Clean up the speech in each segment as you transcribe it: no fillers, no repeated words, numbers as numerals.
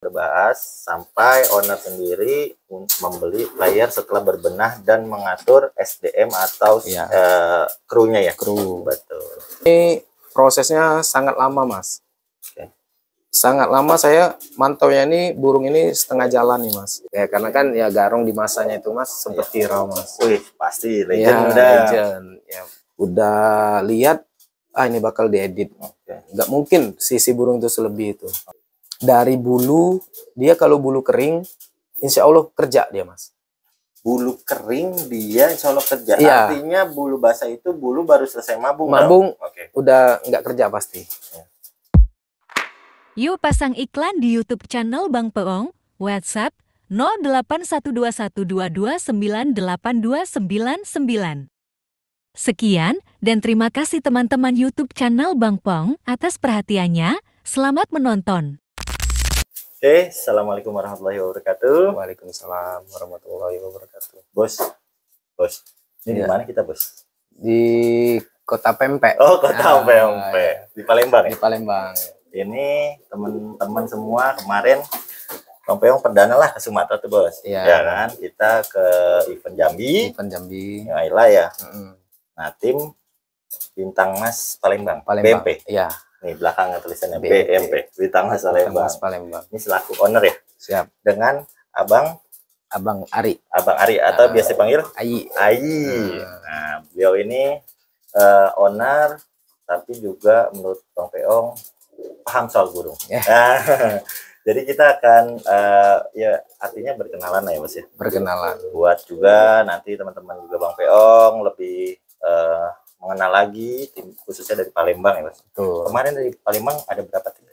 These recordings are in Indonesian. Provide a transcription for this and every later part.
Berbahas sampai owner sendiri membeli player setelah berbenah dan mengatur SDM atau krunya ya. Kru. Betul. Ini prosesnya sangat lama, Mas. Oke. Sangat lama. Saya mantaunya ini burung ini setengah jalan nih, Mas. Ya karena kan ya garong di masanya itu, Mas, sempat viral, Mas. Wih, pasti legend ya, udah. Legend. Ya, udah lihat ini bakal diedit. Nggak mungkin sisi burung itu selebih itu. Dari bulu, dia kalau bulu kering, insya Allah kerja dia, Mas. Bulu kering dia insya Allah kerja. Iya. Artinya bulu basah itu bulu baru selesai mabung. Mabung, udah nggak kerja pasti. Yuk pasang iklan di YouTube channel Bang Peong, WhatsApp 081212298299. Sekian, dan terima kasih teman-teman YouTube channel Bang Peong atas perhatiannya. Selamat menonton. Oke, assalamualaikum warahmatullahi wabarakatuh. Waalaikumsalam warahmatullahi wabarakatuh. Bos, ini di mana kita, Bos? Di Kota Pempek. Oh, Kota Pempek. Di Palembang ya? Di Palembang. Ini teman-teman semua kemarin Bang Peong perdana lah ke Sumatera tuh, Bos. Iya. Ya kan? Kita ke event Jambi. Event Jambi. Ayla ya. Nah, tim Bintang Mas Palembang. BMP. Iya. Nih belakangnya tulisannya BMP, Bintang Mas Palembang. Palembang. Ini selaku owner ya? Siap. Dengan Abang Ari. Abang Ari atau biasa dipanggil Ayi. Nah, beliau ini owner, tapi juga menurut Bang Peong paham soal burung. Jadi kita akan ya artinya berkenalan lah ya, Mas ya. Berkenalan. Buat juga nanti teman-teman juga Bang Peong lebih mengenal lagi tim khususnya dari Palembang ya, Mas. Betul. Kemarin dari Palembang ada berapa tim?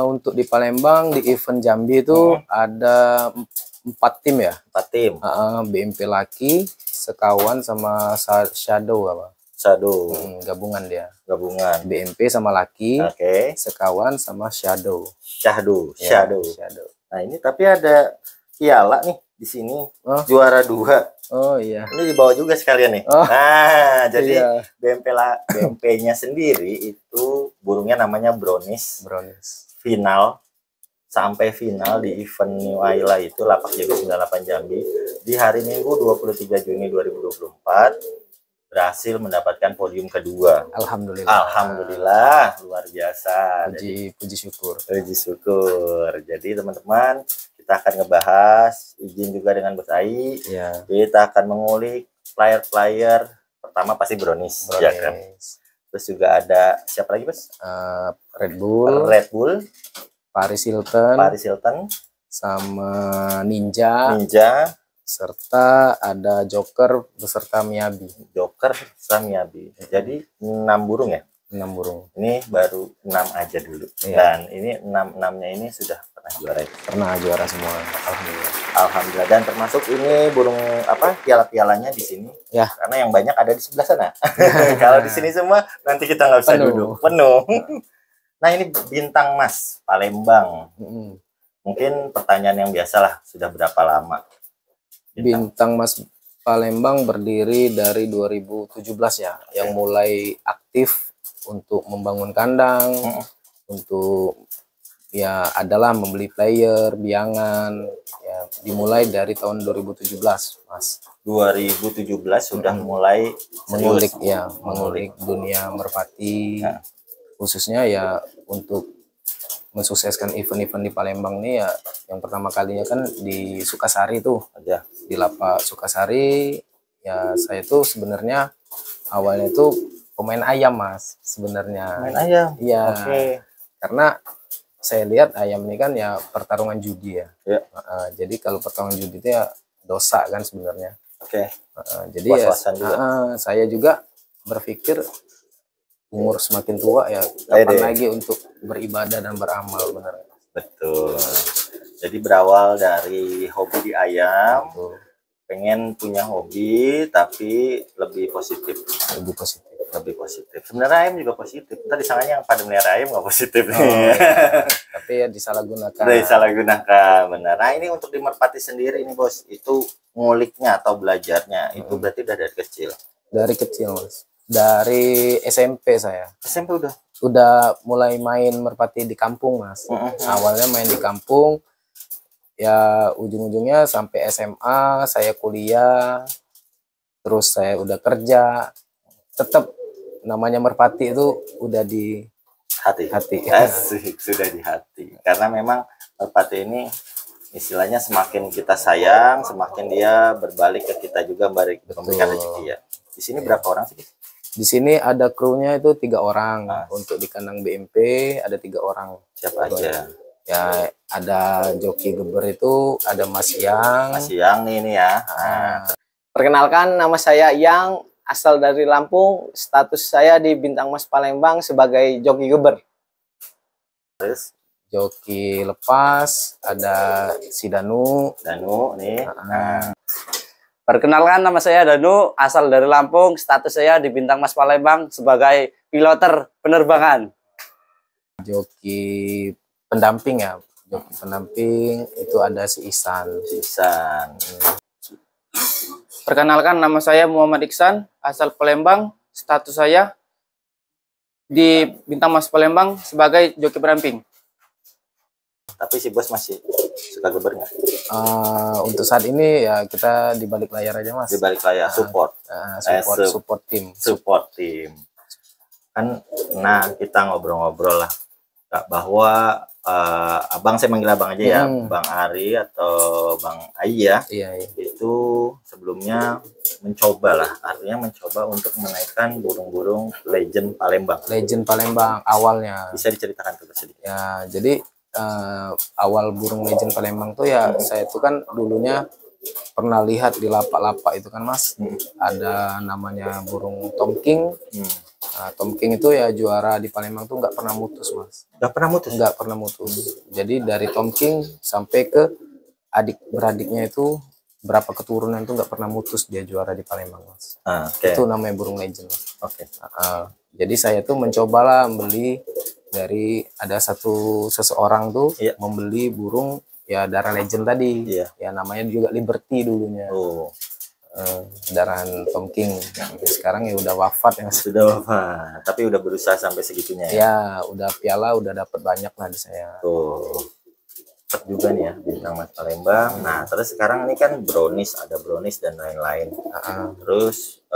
Untuk di Palembang di event Jambi itu ada 4 tim ya. 4 tim. BMP Laki, Sekawan sama Shadow apa? Shadow. Gabungan dia. Gabungan. BMP sama Laki. Sekawan sama Shadow. Shadow. Nah ini tapi ada piala nih di sini. Juara 2. Oh iya. Ini dibawa juga sekalian nih. Nah, jadi BMP-nya sendiri itu burungnya namanya Brownies. Final sampai final di event New Ayla itu Lapak JB 98 Jambi di hari Minggu 23 Juni 2024 berhasil mendapatkan podium kedua. Alhamdulillah luar biasa. Puji syukur. Jadi teman-teman, kita akan ngebahas, izin juga dengan Bos Ai. Kita akan mengulik player-player pertama pasti Brownies. Ya kan? Terus juga ada siapa lagi, Bos? Red Bull, Paris Hilton, sama Ninja, serta ada Joker beserta Miyabi. Jadi 6 burung ya? 6 burung. Ini baru 6 aja dulu. Dan ini 6-6-nya ini sudah pernah juara. Pernah juara semua. Alhamdulillah. Dan termasuk ini burung piala-pialanya di sini. Ya. Karena yang banyak ada di sebelah sana. Kalau di sini semua nanti kita nggak bisa duduk. Penuh. Nah ini Bintang Mas Palembang. Mungkin pertanyaan yang biasalah, sudah berapa lama? Bintang Mas Palembang berdiri dari 2017 ya, yang mulai aktif untuk membangun kandang, untuk ya adalah membeli player, biangan, ya dimulai dari tahun 2017, Mas. 2017 sudah mulai mengulik dunia merpati, khususnya ya untuk mensukseskan event-event di Palembang nih ya, yang pertama kalinya kan di Sukasari tuh, di Lapak Sukasari. Ya saya tuh sebenarnya awalnya tuh pemain ayam, Mas, sebenarnya. Pemain ayam? Iya. Karena saya lihat ayam ini kan ya pertarungan judi ya. Jadi kalau pertarungan judi itu ya dosa kan sebenarnya. Jadi ya saya juga berpikir umur semakin tua ya kapan lagi untuk beribadah dan beramal, benar. Betul. Jadi berawal dari hobi di ayam, pengen punya hobi tapi lebih positif. Sebenarnya ayam juga positif. Kita disangkanya yang pada melihara ayam nggak positif. Tapi ya disalahgunakan. Benar. Nah ini untuk di merpati sendiri ini, Bos, itu nguliknya atau belajarnya itu berarti udah dari kecil. Dari kecil, Mas. Dari SMP saya. SMP udah? Udah mulai main merpati di kampung, Mas. Awalnya main di kampung, ya ujung-ujungnya sampai SMA, saya kuliah, terus saya udah kerja. Tetap namanya merpati itu udah di hati. Asik, sudah di hati. Karena memang merpati ini istilahnya semakin kita sayang, semakin dia berbalik ke kita juga, memberikan rezeki ya. Di sini berapa orang sih? Di sini ada krunya itu 3 orang. Untuk di kandang BMP ada 3 orang. Siapa aja? Ya ada joki geber itu ada Mas Yang. Mas Yang nih ini ya. Perkenalkan, nama saya Yang, asal dari Lampung. Status saya di Bintang Mas Palembang sebagai joki geber. Terus joki lepas ada si Danu. Danu nih. Perkenalkan, nama saya Danu, asal dari Lampung. Status saya di Bintang Mas Palembang sebagai piloter penerbangan. Joki pendamping ya. Joki pendamping itu ada si Ihsan. Perkenalkan, nama saya Muhammad Iksan, asal Palembang. Status saya di Bintang Mas Palembang sebagai joki pendamping. Tapi si bos masih suka geber nggak? Untuk saat ini ya kita di balik layar aja, Mas. Di balik layar, support tim. Support tim. Kan, nah kita ngobrol-ngobrol lah, bahwa abang, saya manggil abang aja ya, Bang Ari atau Bang Ai ya. Iya. Itu sebelumnya mencoba lah, artinya mencoba untuk menaikkan burung-burung legend Palembang. Legend Palembang awalnya. Bisa diceritakan tuh sedikit? Ya, jadi awal burung legend Palembang tuh ya saya tuh kan dulunya pernah lihat di lapak-lapak itu kan, Mas. Ada namanya burung Tom King. Tom King itu ya juara di Palembang tuh nggak pernah mutus, Mas. Nggak pernah mutus? Jadi dari Tom King sampai ke adik beradiknya itu berapa keturunan itu nggak pernah mutus dia juara di Palembang, Mas. Itu namanya burung legend. Jadi saya tuh mencobalah beli dari ada seseorang tuh membeli burung ya darah legend tadi. Ya namanya juga Liberty dulunya. Darahan Tom King. Sekarang ya udah wafat ya. Sudah wafat, tapi udah berusaha sampai segitunya ya. Ya, udah piala udah dapat banyak lah di saya. Cepet juga nih ya Bintang Mas Palembang. Nah, terus sekarang ini kan brownies, ada brownies dan lain-lain. Terus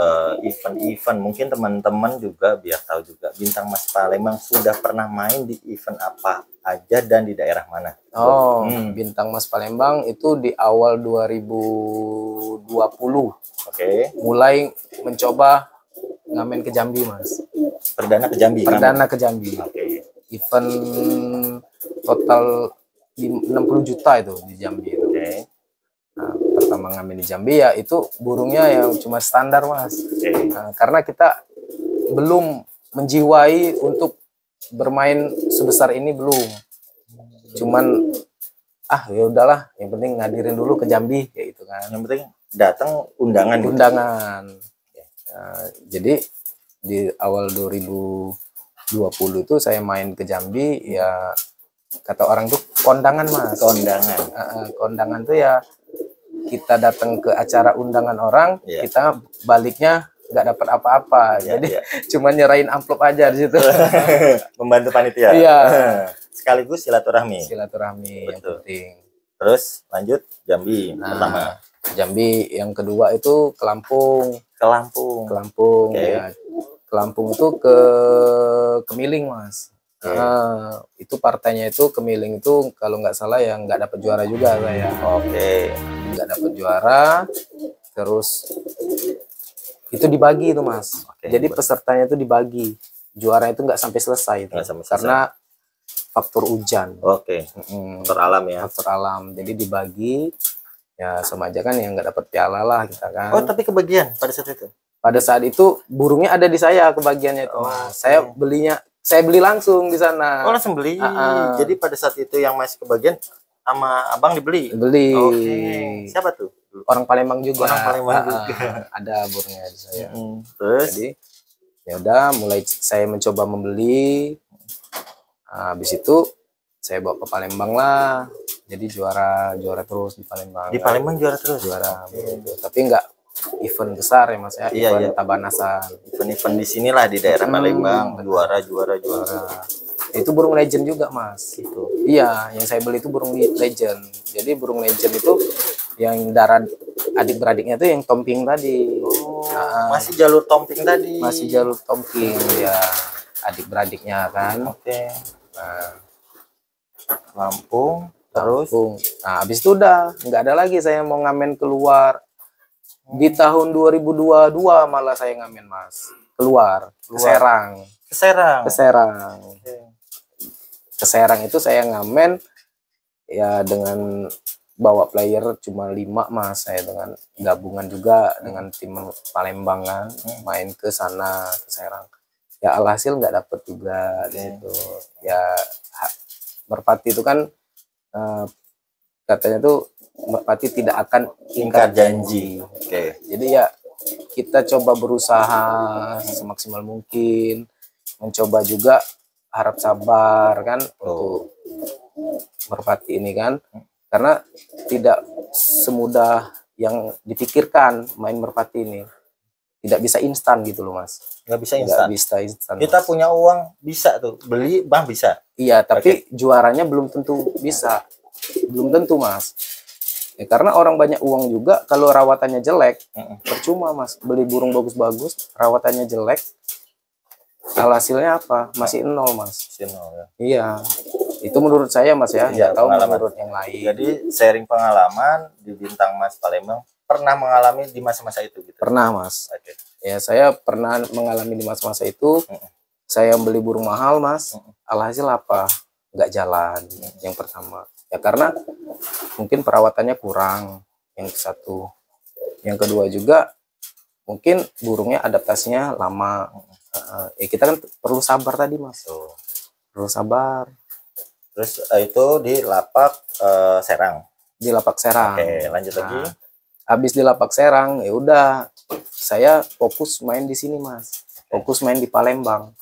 event-event, mungkin teman-teman juga biar tahu juga Bintang Mas Palembang sudah pernah main di event apa aja dan di daerah mana? Bintang Mas Palembang itu di awal 2020. Mulai mencoba ngamen ke Jambi, Mas. Perdana ke Jambi. Event total di 60 juta itu di Jambi. Nah, pertama ngamen di Jambi ya itu burungnya yang cuma standar, Mas. Karena kita belum menjiwai untuk bermain sebesar ini, belum. Cuman ya udahlah, yang penting ngadirin dulu ke Jambi kayak gitu kan. Yang penting datang undangan. Jadi di awal 2020 itu saya main ke Jambi ya, kata orang tuh kondangan, Mas. Kondangan tuh ya kita datang ke acara undangan orang, kita baliknya nggak dapat apa-apa. Jadi cuma nyerahin amplop aja di situ. Membantu panitia. Iya. Sekaligus silaturahmi. Yang penting. Terus lanjut Jambi pertama. Jambi yang kedua itu ke Lampung. Ya. Ke Lampung itu ke Kemiling, Mas. Itu partainya itu Kemiling itu kalau nggak salah ya nggak dapat juara juga saya. Nggak dapat juara, terus itu dibagi itu, Mas. Jadi pesertanya itu dibagi, juara itu nggak sampai selesai itu. Karena faktor hujan. Faktor alam ya. Faktor alam, jadi dibagi ya sama aja kan yang nggak dapat piala lah kita kan. Tapi kebagian pada saat itu? Pada saat itu burungnya ada di saya kebagiannya itu, Mas. Saya beli langsung di sana. Langsung beli. Jadi pada saat itu yang masih kebagian sama abang dibeli? Beli. Siapa tuh? Orang Palembang juga. juga. Ada burungnya di saya. Terus? Jadi ya udah mulai saya mencoba membeli. Habis itu saya bawa ke Palembang lah. Jadi juara terus di Palembang. Di Palembang juara terus? Juara. Tapi nggak event besar ya Mas ya, Iya, event iya. Tabanasan. Event-event di sinilah di daerah Palembang, juara. Itu burung legend juga Mas. Gitu. Iya, yang saya beli itu burung legend. Jadi burung legend itu yang darah adik-beradiknya tuh yang tomping tadi. Masih jalur tomping tadi. Masih jalur tomping ya, adik-beradiknya kan. Oke. Nah, Lampung, terus. Nah, habis itu udah nggak ada lagi saya mau ngamen keluar. Di tahun 2022 malah saya ngamen Mas. Keluar. Ke Serang. Ke Serang. Ke Serang. Oke. Ke Serang itu saya ngamen ya dengan bawa player cuma 5 Mas, saya dengan gabungan juga dengan tim Palembang kan, main ke sana ke Serang. Ya alhasil nggak dapet juga gitu. Ya Merpati itu kan katanya tuh Merpati tidak akan ingkar janji. Oke. Jadi ya kita coba berusaha semaksimal mungkin, mencoba juga harap sabar kan untuk Merpati ini kan, karena tidak semudah yang dipikirkan main Merpati ini, tidak bisa instan gitu loh Mas. Nggak bisa instan. Nggak bisa instan. Kita Mas. punya uang bisa tuh beli bang bisa. Iya, tapi juaranya belum tentu bisa, belum tentu Mas. Ya, karena orang banyak uang juga, kalau rawatannya jelek, percuma Mas. Beli burung bagus-bagus, rawatannya jelek, hasilnya apa? Masih nol Mas. Masih nol ya. Iya, itu menurut saya Mas ya. Iya, Nggak tahu pengalaman. menurut yang lain. Jadi sharing pengalaman di Bintang Mas Palembang pernah mengalami di masa-masa itu gitu. Pernah Mas. Oke. Ya saya pernah mengalami di masa-masa itu. Saya beli burung mahal Mas. Alhasil apa? Nggak jalan. Yang pertama. Ya karena mungkin perawatannya kurang. Yang satu. Yang kedua juga mungkin burungnya adaptasinya lama. Ya kita kan perlu sabar tadi Mas. Perlu sabar. Terus itu di lapak Serang. Di lapak Serang. Oke, lanjut lagi. Habis di lapak Serang, ya udah saya fokus main di sini Mas. Fokus main di Palembang.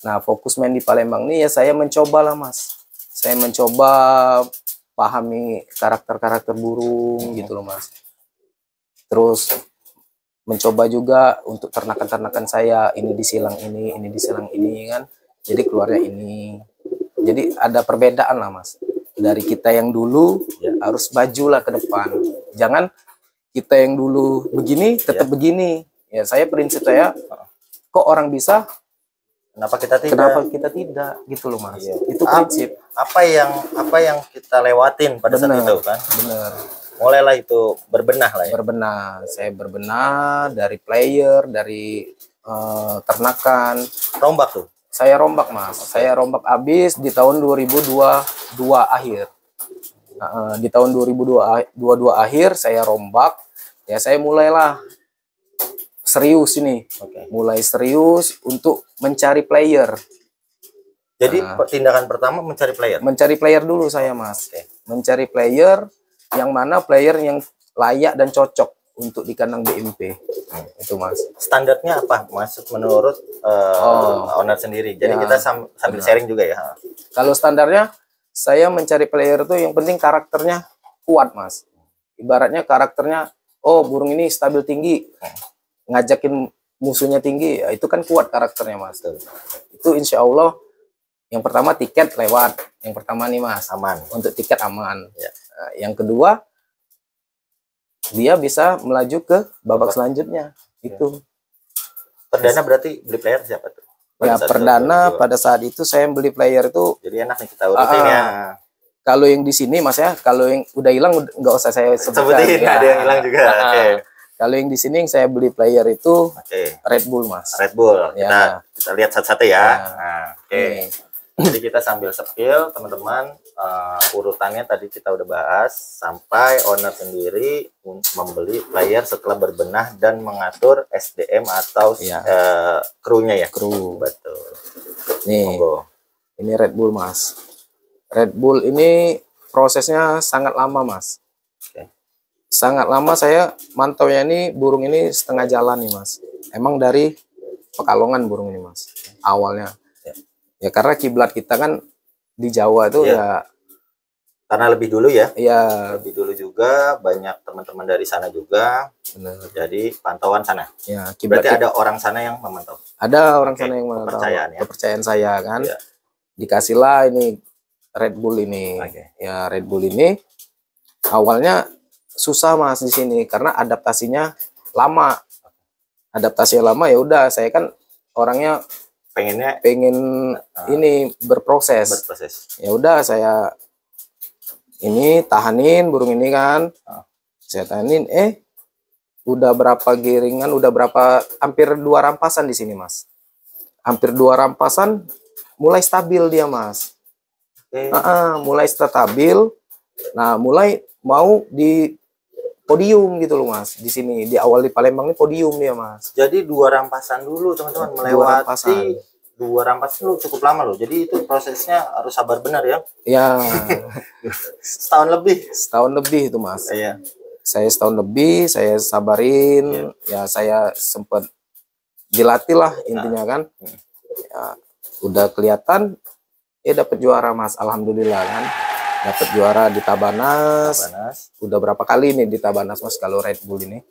Nah, fokus main di Palembang nih ya saya mencoba lah Mas. Saya mencoba pahami karakter-karakter burung gitu loh Mas. Terus mencoba juga untuk ternakan-ternakan saya, ini disilang ini disilang ini kan. Jadi keluarnya ini. Jadi ada perbedaan lah Mas. Dari kita yang dulu harus majulah ke depan. Jangan kita yang dulu begini tetap begini. Ya saya prinsip saya, kok orang bisa, kenapa kita tidak? Kenapa kita tidak gitu loh Mas. Iya. Itu prinsip. Apa yang kita lewatin pada saat itu kan? Bener. Mulailah itu berbenah lah ya. Berbenah. Saya berbenah dari player, dari ternakan. Rombak tuh. Saya rombak Mas. Saya rombak habis di tahun 2022 akhir. Di tahun 2022 akhir saya rombak. Ya saya mulailah serius ini. Mulai serius untuk mencari player. Jadi tindakan pertama mencari player. Mencari player dulu saya Mas. Mencari player yang mana player yang layak dan cocok untuk di kandang BMP. Itu Mas. Standarnya apa? Maksud menurut owner sendiri. Jadi kita sambil sharing juga ya. Kalau standarnya saya mencari player itu yang penting karakternya kuat Mas. Ibaratnya karakternya, oh burung ini stabil tinggi, ngajakin musuhnya tinggi, ya itu kan kuat karakternya Mas. Itu insya Allah yang pertama tiket lewat. Yang pertama nih Mas, aman. Untuk tiket aman. Ya. Yang kedua dia bisa melaju ke babak selanjutnya. Itu. Perdana berarti beli player siapa tuh? Ya perdana pada saat itu saya beli player itu. Jadi enak nih kita urutin ya. Kalau yang di sini Mas ya, kalau yang udah hilang nggak usah saya sebutin. Ya. Ada yang hilang juga. Kalau yang di sini yang saya beli player itu Red Bull Mas. Red Bull. Ya. Kita lihat satu-satu ya. Nah, jadi kita sambil sepil teman-teman, urutannya tadi kita udah bahas sampai owner sendiri membeli player setelah berbenah dan mengatur SDM atau krunya ya. Kru. Betul. Nih. Ini Red Bull Mas. Red Bull ini prosesnya sangat lama Mas. Sangat lama saya mantaunya ini burung ini setengah jalan nih Mas. Emang dari Pekalongan burung ini Mas. Awalnya. Ya karena kiblat kita kan di Jawa itu ya Karena lebih dulu ya. Iya. Lebih dulu juga, banyak teman-teman dari sana juga. Benar. Jadi pantauan sana. Ya, berarti ada orang sana yang memantau. Ada orang sana yang memantau. Kepercayaan saya kan. Ya. Dikasihlah ini Red Bull ini. Ya, Red Bull ini awalnya susah Mas di sini karena adaptasinya lama. Adaptasinya lama, ya udah saya kan orangnya pengen ini berproses. Ya udah saya ini tahanin burung ini kan. Saya tahanin, udah berapa giringan, udah berapa, hampir 2 rampasan di sini Mas. Hampir 2 rampasan mulai stabil dia Mas. Mulai stabil. Nah, mulai mau di podium gitu loh Mas. Di sini di awal di Palembang ini podium dia Mas. Jadi 2 rampasan dulu teman-teman, melewati 2 rampasan lu cukup lama loh. Jadi itu prosesnya harus sabar benar ya. Ya. Setahun lebih. Setahun lebih itu Mas. Iya. Saya setahun lebih, saya sabarin. Ya saya sempat dilatih lah intinya kan. Ya, udah kelihatan dapat juara Mas. Alhamdulillah kan. Dapat juara di Tabanas. Udah berapa kali nih di Tabanas Mas kalau Red Bull ini?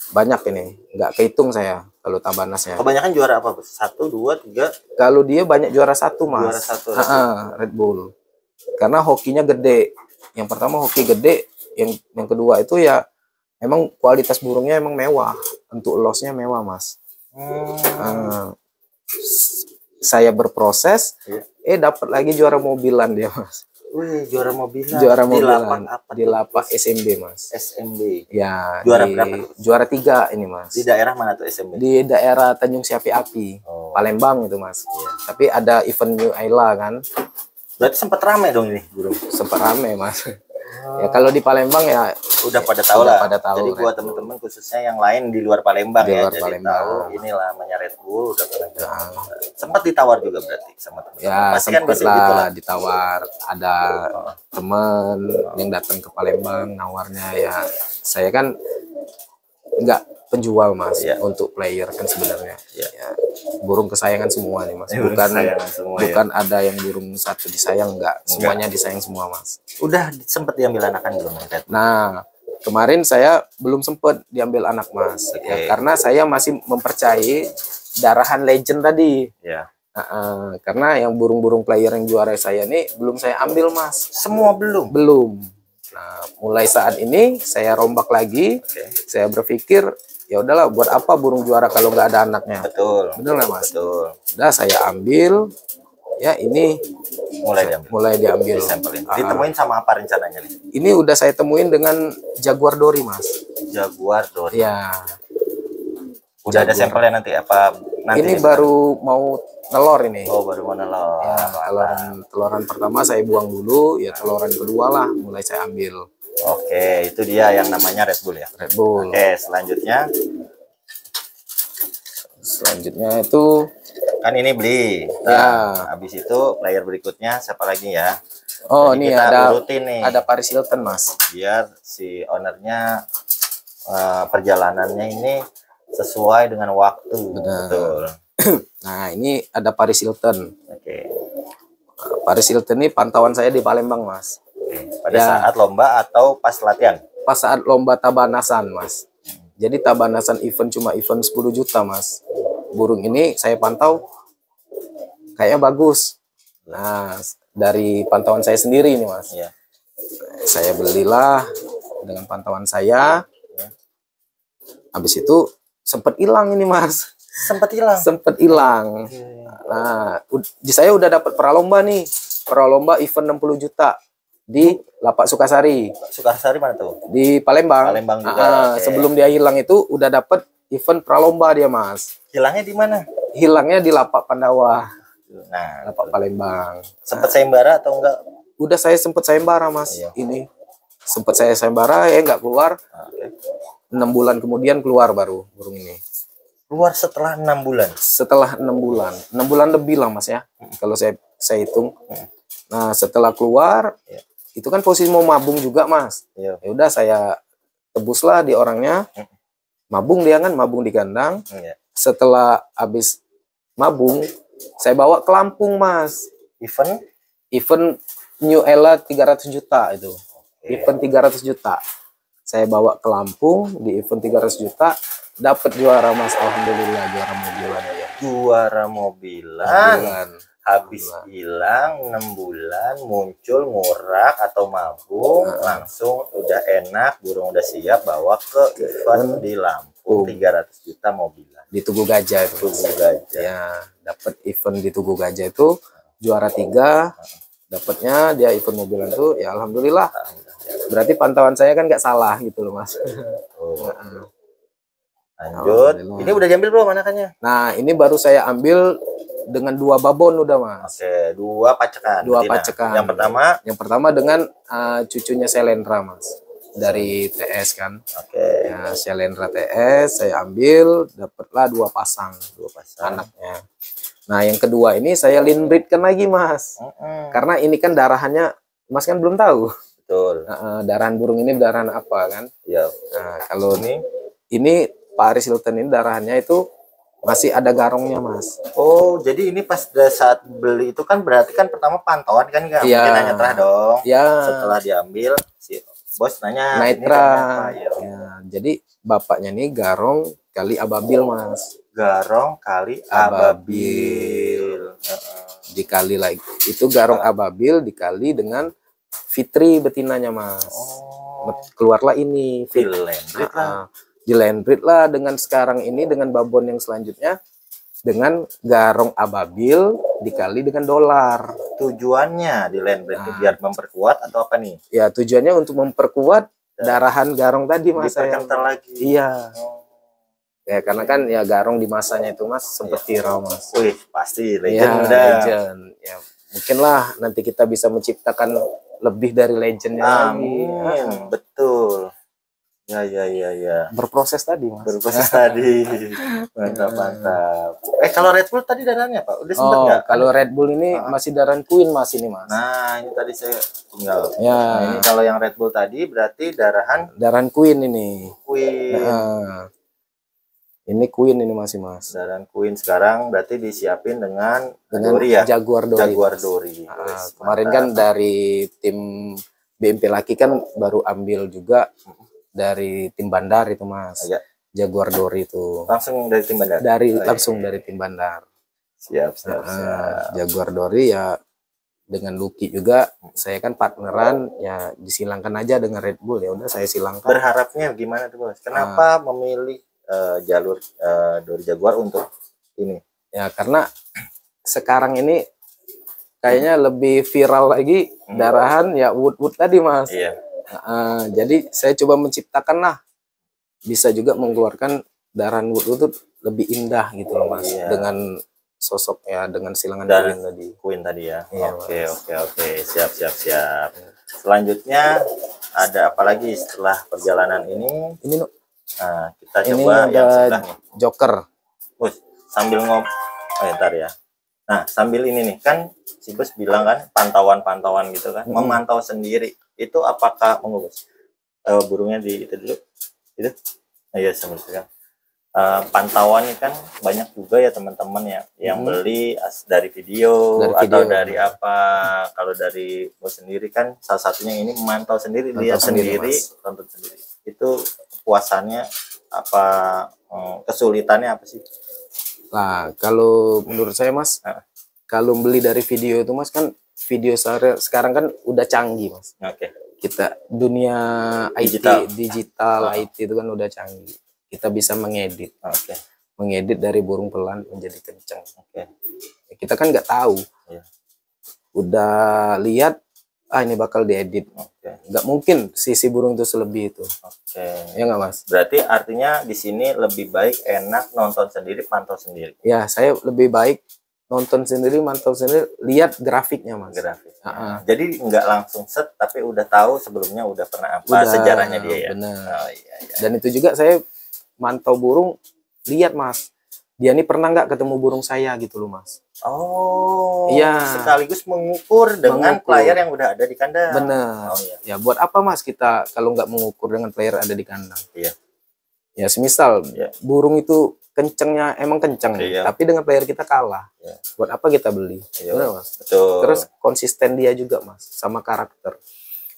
Banyak ini, nggak kehitung saya kalau Tabanasnya. Kebanyakan juara apa Bos? 1, 2, 3? Kalau dia banyak juara 1 Mas. Juara 1 Red Bull. Karena hokinya gede. Yang pertama hoki gede, yang kedua itu ya memang kualitas burungnya emang mewah. Untuk lossnya mewah Mas. Saya berproses, dapat lagi juara mobilan dia Mas. Wih, juara mobilan. Juara mobilan di lapak SMB Mas. SMB. Ya. Juara berapa? Juara 3 ini Mas. Di daerah mana tuh SMB? Di daerah Tanjung Siapi Api, Palembang itu Mas. Tapi ada event New Ayla kan. Berarti sempat rame dong ini burung. Sempat rame Mas. Ya kalau di Palembang ya udah pada tahu lah. Jadi buat teman-teman khususnya yang lain di luar Palembang di luar jadi Palembang. Tahu inilah namanya Red Bull udah pernah. Sempat ditawar juga berarti sama teman-teman. Ya sempat lah ditawar. Ada teman yang datang ke Palembang nawarnya ya. Saya kan nggak penjual Mas untuk player kan sebenarnya. Ya, burung kesayangan semua nih Mas. Bukan ada yang burung satu disayang, enggak. Semuanya disayang semua Mas. Udah sempat diambil anakan belum? Nah, kemarin saya belum sempat diambil anak Mas. Ya, karena saya masih mempercayai darahan legend tadi. Karena yang burung-burung player yang juara saya ini belum saya ambil Mas. Semua belum? Belum. Nah, mulai saat ini saya rombak lagi. Saya berpikir ya udahlah, buat apa burung juara kalau nggak ada anaknya? Betul. Betul nggak Mas? Betul. Udah saya ambil. Ya ini mulai diambil. Ditemuin sama apa rencananya nih? Ini udah saya temuin dengan Jaguar Dori Mas. Jaguar Dori. Ya. Udah ada sampelnya nanti apa? Nanti ini baru mau telur ini. Oh baru mau telur. Ya, teloran pertama saya buang dulu. Ya teloran kedua lah mulai saya ambil. Oke, itu dia yang namanya Red Bull ya. Red Bull. Oke, selanjutnya itu kan ini beli. Nah, habis itu player berikutnya siapa lagi ya? Oh, ini ada urutin nih. Ada Paris Hilton Mas. Biar si ownernya perjalanannya ini sesuai dengan waktu. Betul. Nah, ini ada Paris Hilton. Oke. Paris Hilton ini pantauan saya di Palembang Mas. Pada saat lomba atau pas latihan? Pas saat lomba Tabanasan Mas. Jadi Tabanasan event cuma event 10 juta Mas. Burung ini saya pantau kayaknya bagus. Nah, dari pantauan saya sendiri ini Mas. Saya belilah dengan pantauan saya. Habis itu sempat hilang ini Mas. Sempat hilang? Sempat hilang. Nah, saya udah dapat pralomba nih. Pralomba event 60 juta. Di Lapak Sukasari. Sukasari mana tuh? Di Palembang. Palembang juga. Sebelum dia hilang itu udah dapat event pralomba dia Mas. Hilangnya di mana? Hilangnya di Lapak Pandawa. Nah, Lapak Palembang. Sempat sayembara atau enggak? Udah saya sempat sayembara Mas. Ini sempat saya sayembara nggak keluar. 6 bulan kemudian keluar baru burung ini. Keluar setelah 6 bulan? Setelah 6 bulan. 6 bulan lebih lah Mas ya. Kalau saya hitung. Nah, setelah keluar itu kan posisi mau mabung juga Mas. Ya udah saya tebuslah di orangnya. Mabung dia kan, mabung di kandang. Setelah habis mabung, saya bawa ke Lampung Mas. Event New Ella 300 juta itu. Event 300 juta. Saya bawa ke Lampung di event 300 juta, dapat juara Mas. Alhamdulillah, juara mobilan ya. Juara mobilan. Habis hilang 6 bulan, muncul ngurak atau mabung, langsung udah enak, burung udah siap bawa ke event di Lampung 300 juta mobilan. Di Tugu Gajah itu. Tugu Gajah. Ya, dapat event di Tugu Gajah itu juara 3. Dapatnya dia event mobilan tuh, ya alhamdulillah. Berarti pantauan saya kan nggak salah gitu loh Mas. Lanjut. Ini udah diambil belum anakannya? Nah, ini baru saya ambil dengan 2 babon udah Mas. Oke, 2 pacekan. 2 pacekan. Yang pertama dengan cucunya Selendra Mas. Dari TS kan. Oke. Ya, Selendra TS saya ambil, dapatlah 2 pasang anaknya. Nah, yang kedua ini saya linbreedkan lagi Mas. Karena ini kan darahannya Mas kan belum tahu. Betul. Darahan burung ini darahan apa kan? Ya. Nah, kalau ini Pak Aris Hilton ini darahannya itu masih ada garongnya Mas. Oh, jadi ini pas saat beli itu kan berarti kan pertama pantauan kan nggak mungkin nanya terah dong. Ya. Setelah diambil si bos nanya Naitra. Ya, jadi bapaknya nih garong kali ababil Mas. Garong kali ababil. Dikali lagi. Itu garong ababil dikali dengan Fitri betinanya Mas. Keluarlah ini Dilandbreed lah dengan sekarang ini dengan babon yang selanjutnya dengan garong ababil dikali dengan dolar. Tujuannya dilandbreed itu biar memperkuat atau apa nih? Ya, tujuannya untuk memperkuat darahan garong tadi Mas. Diperkental lagi. Iya. Ya, karena kan ya garong di masanya itu Mas sempat viral Mas. Wih, pasti legend. Legend. Ya, mungkinlah nanti kita bisa menciptakan lebih dari legendnya lagi. Betul. Ya. Berproses tadi Mas. Berproses tadi. Mantap. Kalau Red Bull tadi darahnya Pak, udah sempat nggak? Kalau Red Bull ini masih darahan Queen Mas ini Mas. Nah, ini tadi saya tinggal. Ya. Nah, ini kalau yang Red Bull tadi berarti darahan Queen ini. Queen. Ini Queen ini masih Mas. Darahan Queen sekarang berarti disiapin dengan Dori ya? Jaguar Dori. Kemarin kan dari tim BMP Laki kan baru ambil juga dari tim Bandar itu Mas. Ya. Jaguar Dori itu. Langsung dari tim Bandar? Langsung dari tim Bandar. Siap. Jaguar Dori ya dengan Lucky juga. Saya kan partneran ya disilangkan aja dengan Red Bull ya udah saya silangkan. Berharapnya gimana tuh Bos? Kenapa memilih jalur Dori Jaguar untuk ini? Ya karena sekarang ini kayaknya lebih viral lagi darahan ya wood tadi Mas. Iya. Jadi saya coba menciptakan lah bisa juga mengeluarkan darahan wood itu lebih indah gitu loh Mas. Iya. Dengan sosoknya dengan silangan Queen tadi ya. Iya, Oke. Siap. Selanjutnya ada apa lagi setelah perjalanan ini? Ini Nah, kita coba yang sebelah nih. Joker. Sambil ntar ya. Nah, sambil ini nih kan si Bos bilang kan pantauan gitu kan, memantau sendiri. Itu apakah Bos? Burungnya di itu dulu. Itu. Nah, iya sambil pegang. Pantauan ini kan banyak juga ya teman-teman yang beli dari video atau dari apa. Kalau dari Bos sendiri kan salah satunya ini memantau sendiri, lihat sendiri, tonton sendiri. Itu kepuasannya apa, kesulitannya apa sih? Nah, kalau menurut saya Mas, kalau beli dari video itu Mas kan video sekarang kan udah canggih Mas. Oke. Kita dunia digital IT itu kan udah canggih. Kita bisa mengedit. Oke. Mengedit dari burung pelan menjadi kencang. Oke. Kita kan nggak tahu. Iya. Udah lihat ini bakal diedit. Nggak mungkin sisi burung itu selebih itu. Ya nggak Mas? Berarti artinya di sini lebih baik enak nonton sendiri, pantau sendiri. Ya, saya lebih baik nonton sendiri, mantau sendiri, lihat grafiknya Mas. Jadi nggak langsung set, tapi udah tahu sebelumnya udah pernah apa sejarahnya dia ya. Benar. Dan itu juga saya mantau burung, lihat Mas. Dia ini pernah nggak ketemu burung saya gitu loh Mas. Iya. Sekaligus mengukur dengan player yang udah ada di kandang. Benar. Ya buat apa Mas kita kalau nggak mengukur dengan player ada di kandang? Iya. Ya semisal burung itu kencengnya emang kenceng, tapi dengan player kita kalah. Buat apa kita beli? Benar, Mas? Betul. Terus konsisten dia juga, Mas, sama karakter.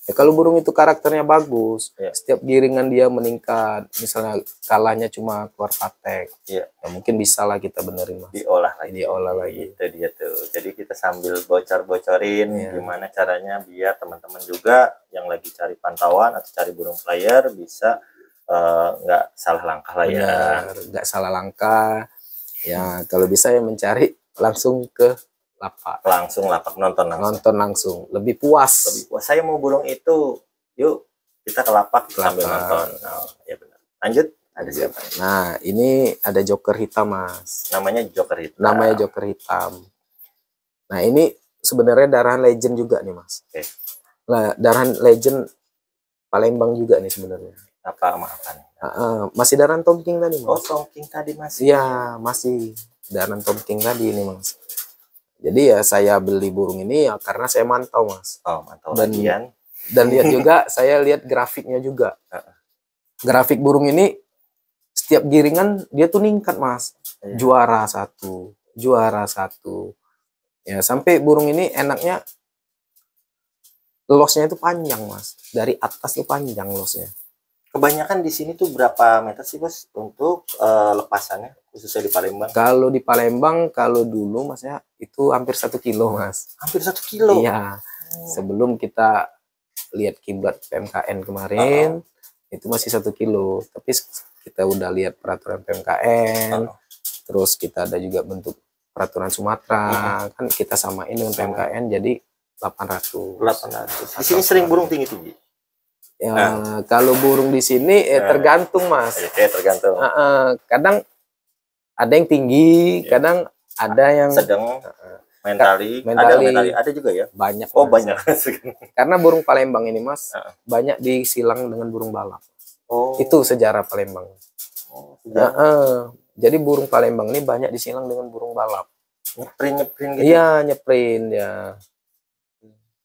Ya, kalau burung itu karakternya bagus, setiap giringan dia meningkat, misalnya kalahnya cuma keluar patek, ya mungkin bisa lah kita benerin, Mas. Diolah lagi. Diolah lagi. Itu dia tuh. Jadi kita sambil bocor-bocorin gimana caranya biar teman-teman juga yang lagi cari pantauan atau cari burung player bisa nggak salah langkah lah ya. Nggak salah langkah. Ya, kalau bisa ya mencari langsung ke lapak. Langsung lapak, nonton langsung. Lebih puas. Saya mau burung itu, yuk kita ke lapak sambil nonton. Oh, ya benar. Lanjut. Ada siapa? Nah, ini ada joker hitam, Mas. Namanya joker hitam. Nah, ini sebenarnya darahan legend juga nih, Mas. Nah, darahan legend Palembang juga nih sebenarnya. Apa nih? Masih darahan Tom King tadi, Mas. Oh, Tom King tadi masih. Iya, masih darahan Tom King tadi ini, Mas. Jadi ya saya beli burung ini ya karena saya mantau, Mas. Oh, mantau. Dan lihat juga, saya lihat grafiknya juga. Grafik burung ini setiap giringan dia tuh ningkat, Mas. Juara satu. Ya, sampai burung ini enaknya losnya itu panjang, Mas. Dari atas tuh panjang losnya. Kebanyakan di sini tuh berapa meter sih, Bos, untuk lepasannya, khususnya di Palembang? Kalau di Palembang, kalau dulu Masnya itu hampir 1 kilo, Mas. Hampir 1 kilo? Iya. Sebelum kita lihat kiblat PMKN kemarin, itu masih 1 kilo. Tapi kita udah lihat peraturan PMKN, terus kita ada juga bentuk peraturan Sumatera, kan kita samain dengan PMKN, jadi 800. Di sini sering burung tinggi-tinggi? Ya, kalau burung di sini tergantung, Mas. Tergantung. Kadang ada yang tinggi, kadang ada yang sedang, mentali. Ada juga ya? Banyak. Oh, banyak. Karena burung Palembang ini, Mas, banyak disilang dengan burung balap. Oh. Itu sejarah Palembang. Oh, jadi burung Palembang ini banyak disilang dengan burung balap. Nyeprin gitu? Iya, nyeprin ya.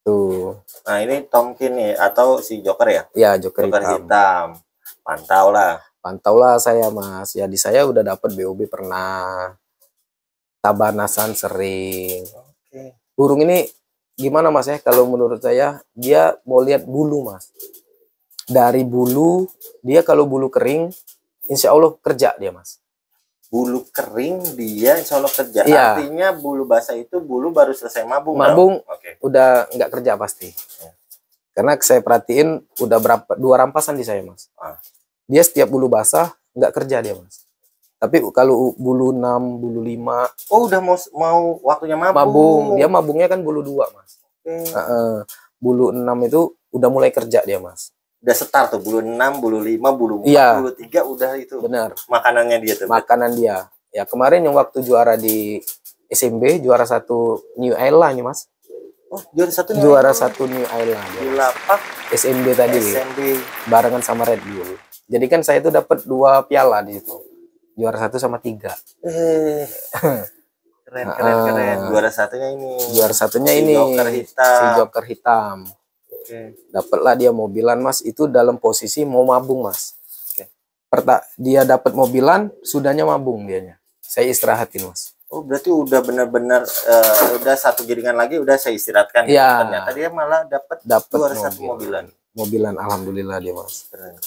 Tuh. Nah, ini Tom King nih, atau si joker ya? Iya, joker hitam. Pantau lah saya, Mas. Ya, di saya udah dapat BOB pernah. Tabanasan sering. Burung ini gimana, Mas ya? Kalau menurut saya, dia mau lihat bulu, Mas. Dari bulu, dia kalau bulu kering, insya Allah kerja dia, Mas. Bulu kering dia insya Allah kerja. Iya. Artinya bulu basah itu bulu baru selesai mabung. Udah nggak kerja pasti. Karena saya perhatiin udah 2 rampasan di saya, Mas. Dia setiap bulu basah nggak kerja dia, Mas. Tapi kalau bulu 6, bulu 5, udah mau waktunya mabung. Dia mabungnya kan bulu 2, Mas. Bulu 6 itu udah mulai kerja dia, Mas. Udah setar tuh, bulu 6, bulu 5, bulu 4, bulu 3 udah itu. Benar. Makanannya dia tuh. Makanan dia. Ya, kemarin yang waktu juara di SMB, juara 1 New Ayla nih, Mas. Oh, juara 1 New Ayla. Di lapak SMB tadi. Barengan sama Red Bull. Jadi kan saya tuh dapat 2 piala di situ. Juara 1 sama 3. Keren. Juara satunya ini. Si joker hitam. Dapatlah dia mobilan, Mas. Itu dalam posisi mau mabung, Mas. Dia dapat mobilan, sudahnya mabung dianya. Saya istirahatin, Mas. Oh, berarti udah benar-benar udah 1 giringan lagi udah saya istirahatkan. Ya. Ternyata dia malah dapat juara 1 mobilan. Mobilan, alhamdulillah dia, Mas. Keren.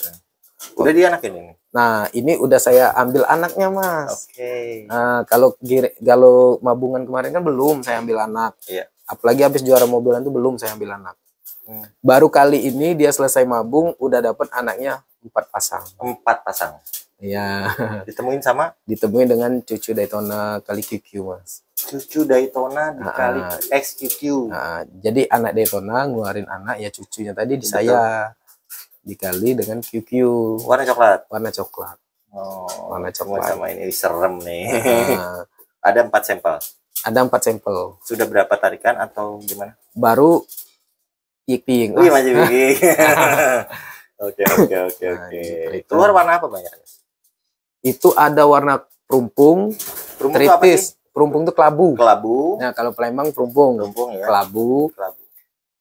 Udah dianakin ini. Nah, ini udah saya ambil anaknya, Mas. Nah, kalau mabungan kemarin kan belum saya ambil anak. Iya. Apalagi habis juara mobilan itu belum saya ambil anak. Baru kali ini dia selesai mabung udah dapat anaknya 4 pasang. 4 pasang. Iya. Ditemuin dengan cucu Daytona kali QQ, Mas. Cucu Daytona dikali XQQ. Jadi anak Daytona ngeluarin anak ya, cucunya tadi di saya dikali dengan QQ. Warna coklat. Oh, warna coklat. Sama ini serem nih. Ada 4 sampel. Sudah berapa tarikan atau gimana? Baru Ping. Masih Ping. Oke. Keluar warna apa banyak? Itu ada warna perumpung, tritis. Perumpung itu kelabu. Nah, kalau Palembang perumpung ya. Kelabu.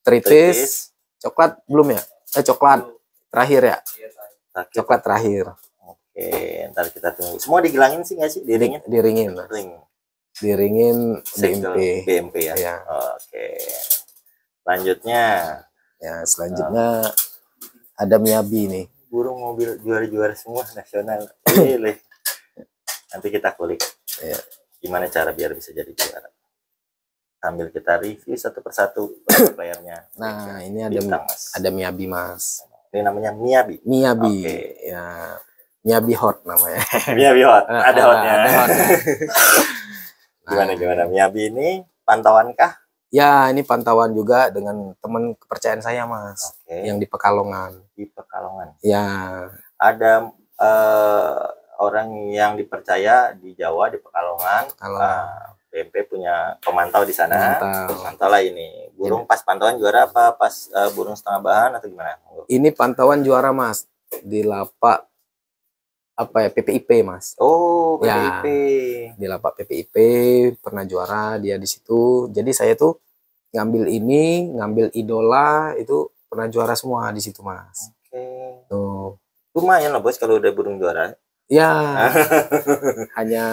Tritis. Coklat belum ya? Coklat terakhir ya. Coklat terakhir. ntar kita tunggu. Semua digilangin sih nggak sih? Diringin? Diringin. Diringin BMP ya. Ya. Oke. Selanjutnya. Ya, selanjutnya ada Miyabi nih. Burung mobil juara-juara semua nasional. Nanti kita kulik. Ya. Gimana cara biar bisa jadi juara? Sambil kita review satu persatu playernya. Nah, ini ada Miyabi, Mas. Ini namanya Miyabi. Miyabi. Ya. Miyabi hot namanya. Miyabi hot. Ada hotnya. Ada hotnya. Gimana Miyabi ini pantauankah? Ya, ini pantauan juga dengan teman kepercayaan saya, Mas. Yang di Pekalongan. Di Pekalongan. Ya. Ada orang yang dipercaya di Jawa, di Pekalongan. BMP punya pemantau di sana. Pantau lah ini. Burung pas pantauan juara apa? Pas burung setengah bahan atau gimana? Ini pantauan juara, Mas. Di lapak PPIP, Mas. Oh, PPIP. Ya, di lapak PPIP pernah juara dia di situ. Jadi saya tuh ngambil idola itu pernah juara semua di situ, Mas. Tuh. Lumayan lah, Bos, kalau udah burung juara. Ya. Hanya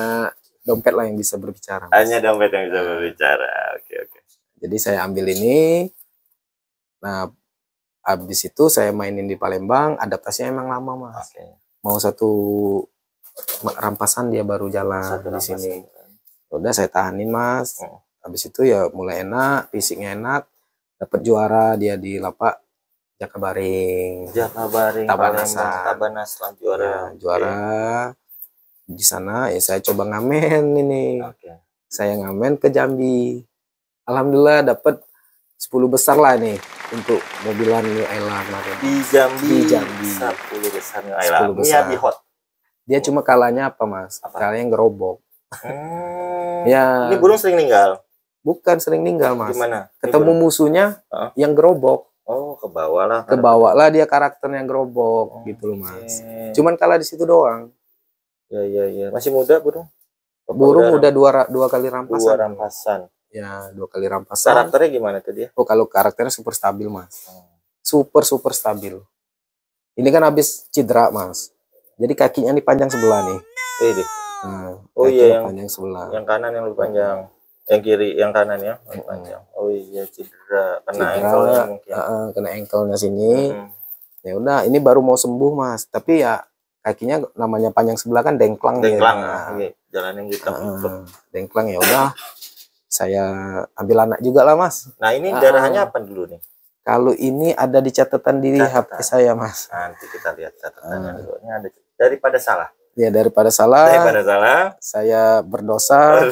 dompet lah yang bisa berbicara, Mas. Hanya dompet yang bisa berbicara. Oke. Jadi saya ambil ini. Nah, habis itu saya mainin di Palembang, adaptasinya emang lama, Mas. Mau satu rampasan dia baru jalan di sini. Udah saya tahanin, Mas. Habis itu ya mulai enak, fisiknya enak, dapat juara dia di lapak Jakabaring. Tabanas lah juara. Ya, juara di sana ya saya coba ngamen ini. Saya ngamen ke Jambi. Alhamdulillah dapat 10 besar lah nih untuk mobilan New Ayla kemarin. Di Jambi. 10 besar New Ayla. Miyabi hot. Dia cuma kalahnya apa, Mas? Kalahnya ngerobok. Ya. Ini burung sering ninggal? Bukan sering ninggal, Mas. Gimana? Ketemu musuhnya yang gerobok. Oh, kebawa lah dia karakternya gerobok gitu loh, Mas. Cuman kalah di situ doang. Ya. Masih muda burung? Burung udah dua kali rampasan. 2 rampasan. Ya, 2 kali rampasan. Karakternya gimana tuh dia? Oh, kalau karakternya super stabil, Mas. Super stabil. Ini kan habis cedera, Mas. Jadi kakinya nih panjang sebelah nih. Oh iya, yang panjang sebelah. Yang kanan yang lebih panjang. Yang kiri, yang kanan ya lebih panjang. Oh iya, cedera. Kena ankle-nya mungkin. Kena ankle-nya sini. Ya udah, ini baru mau sembuh, Mas. Tapi ya kakinya namanya panjang sebelah kan dengklang. Jalannya gitu. Dengklang ya udah. Saya ambil anak juga lah, Mas. Nah, ini darahnya apa dulu nih? Kalau ini ada di catatan diri HP saya, Mas. Nanti kita lihat catatannya dulu. Ini ada daripada salah. Ya, daripada salah. Saya berdosa.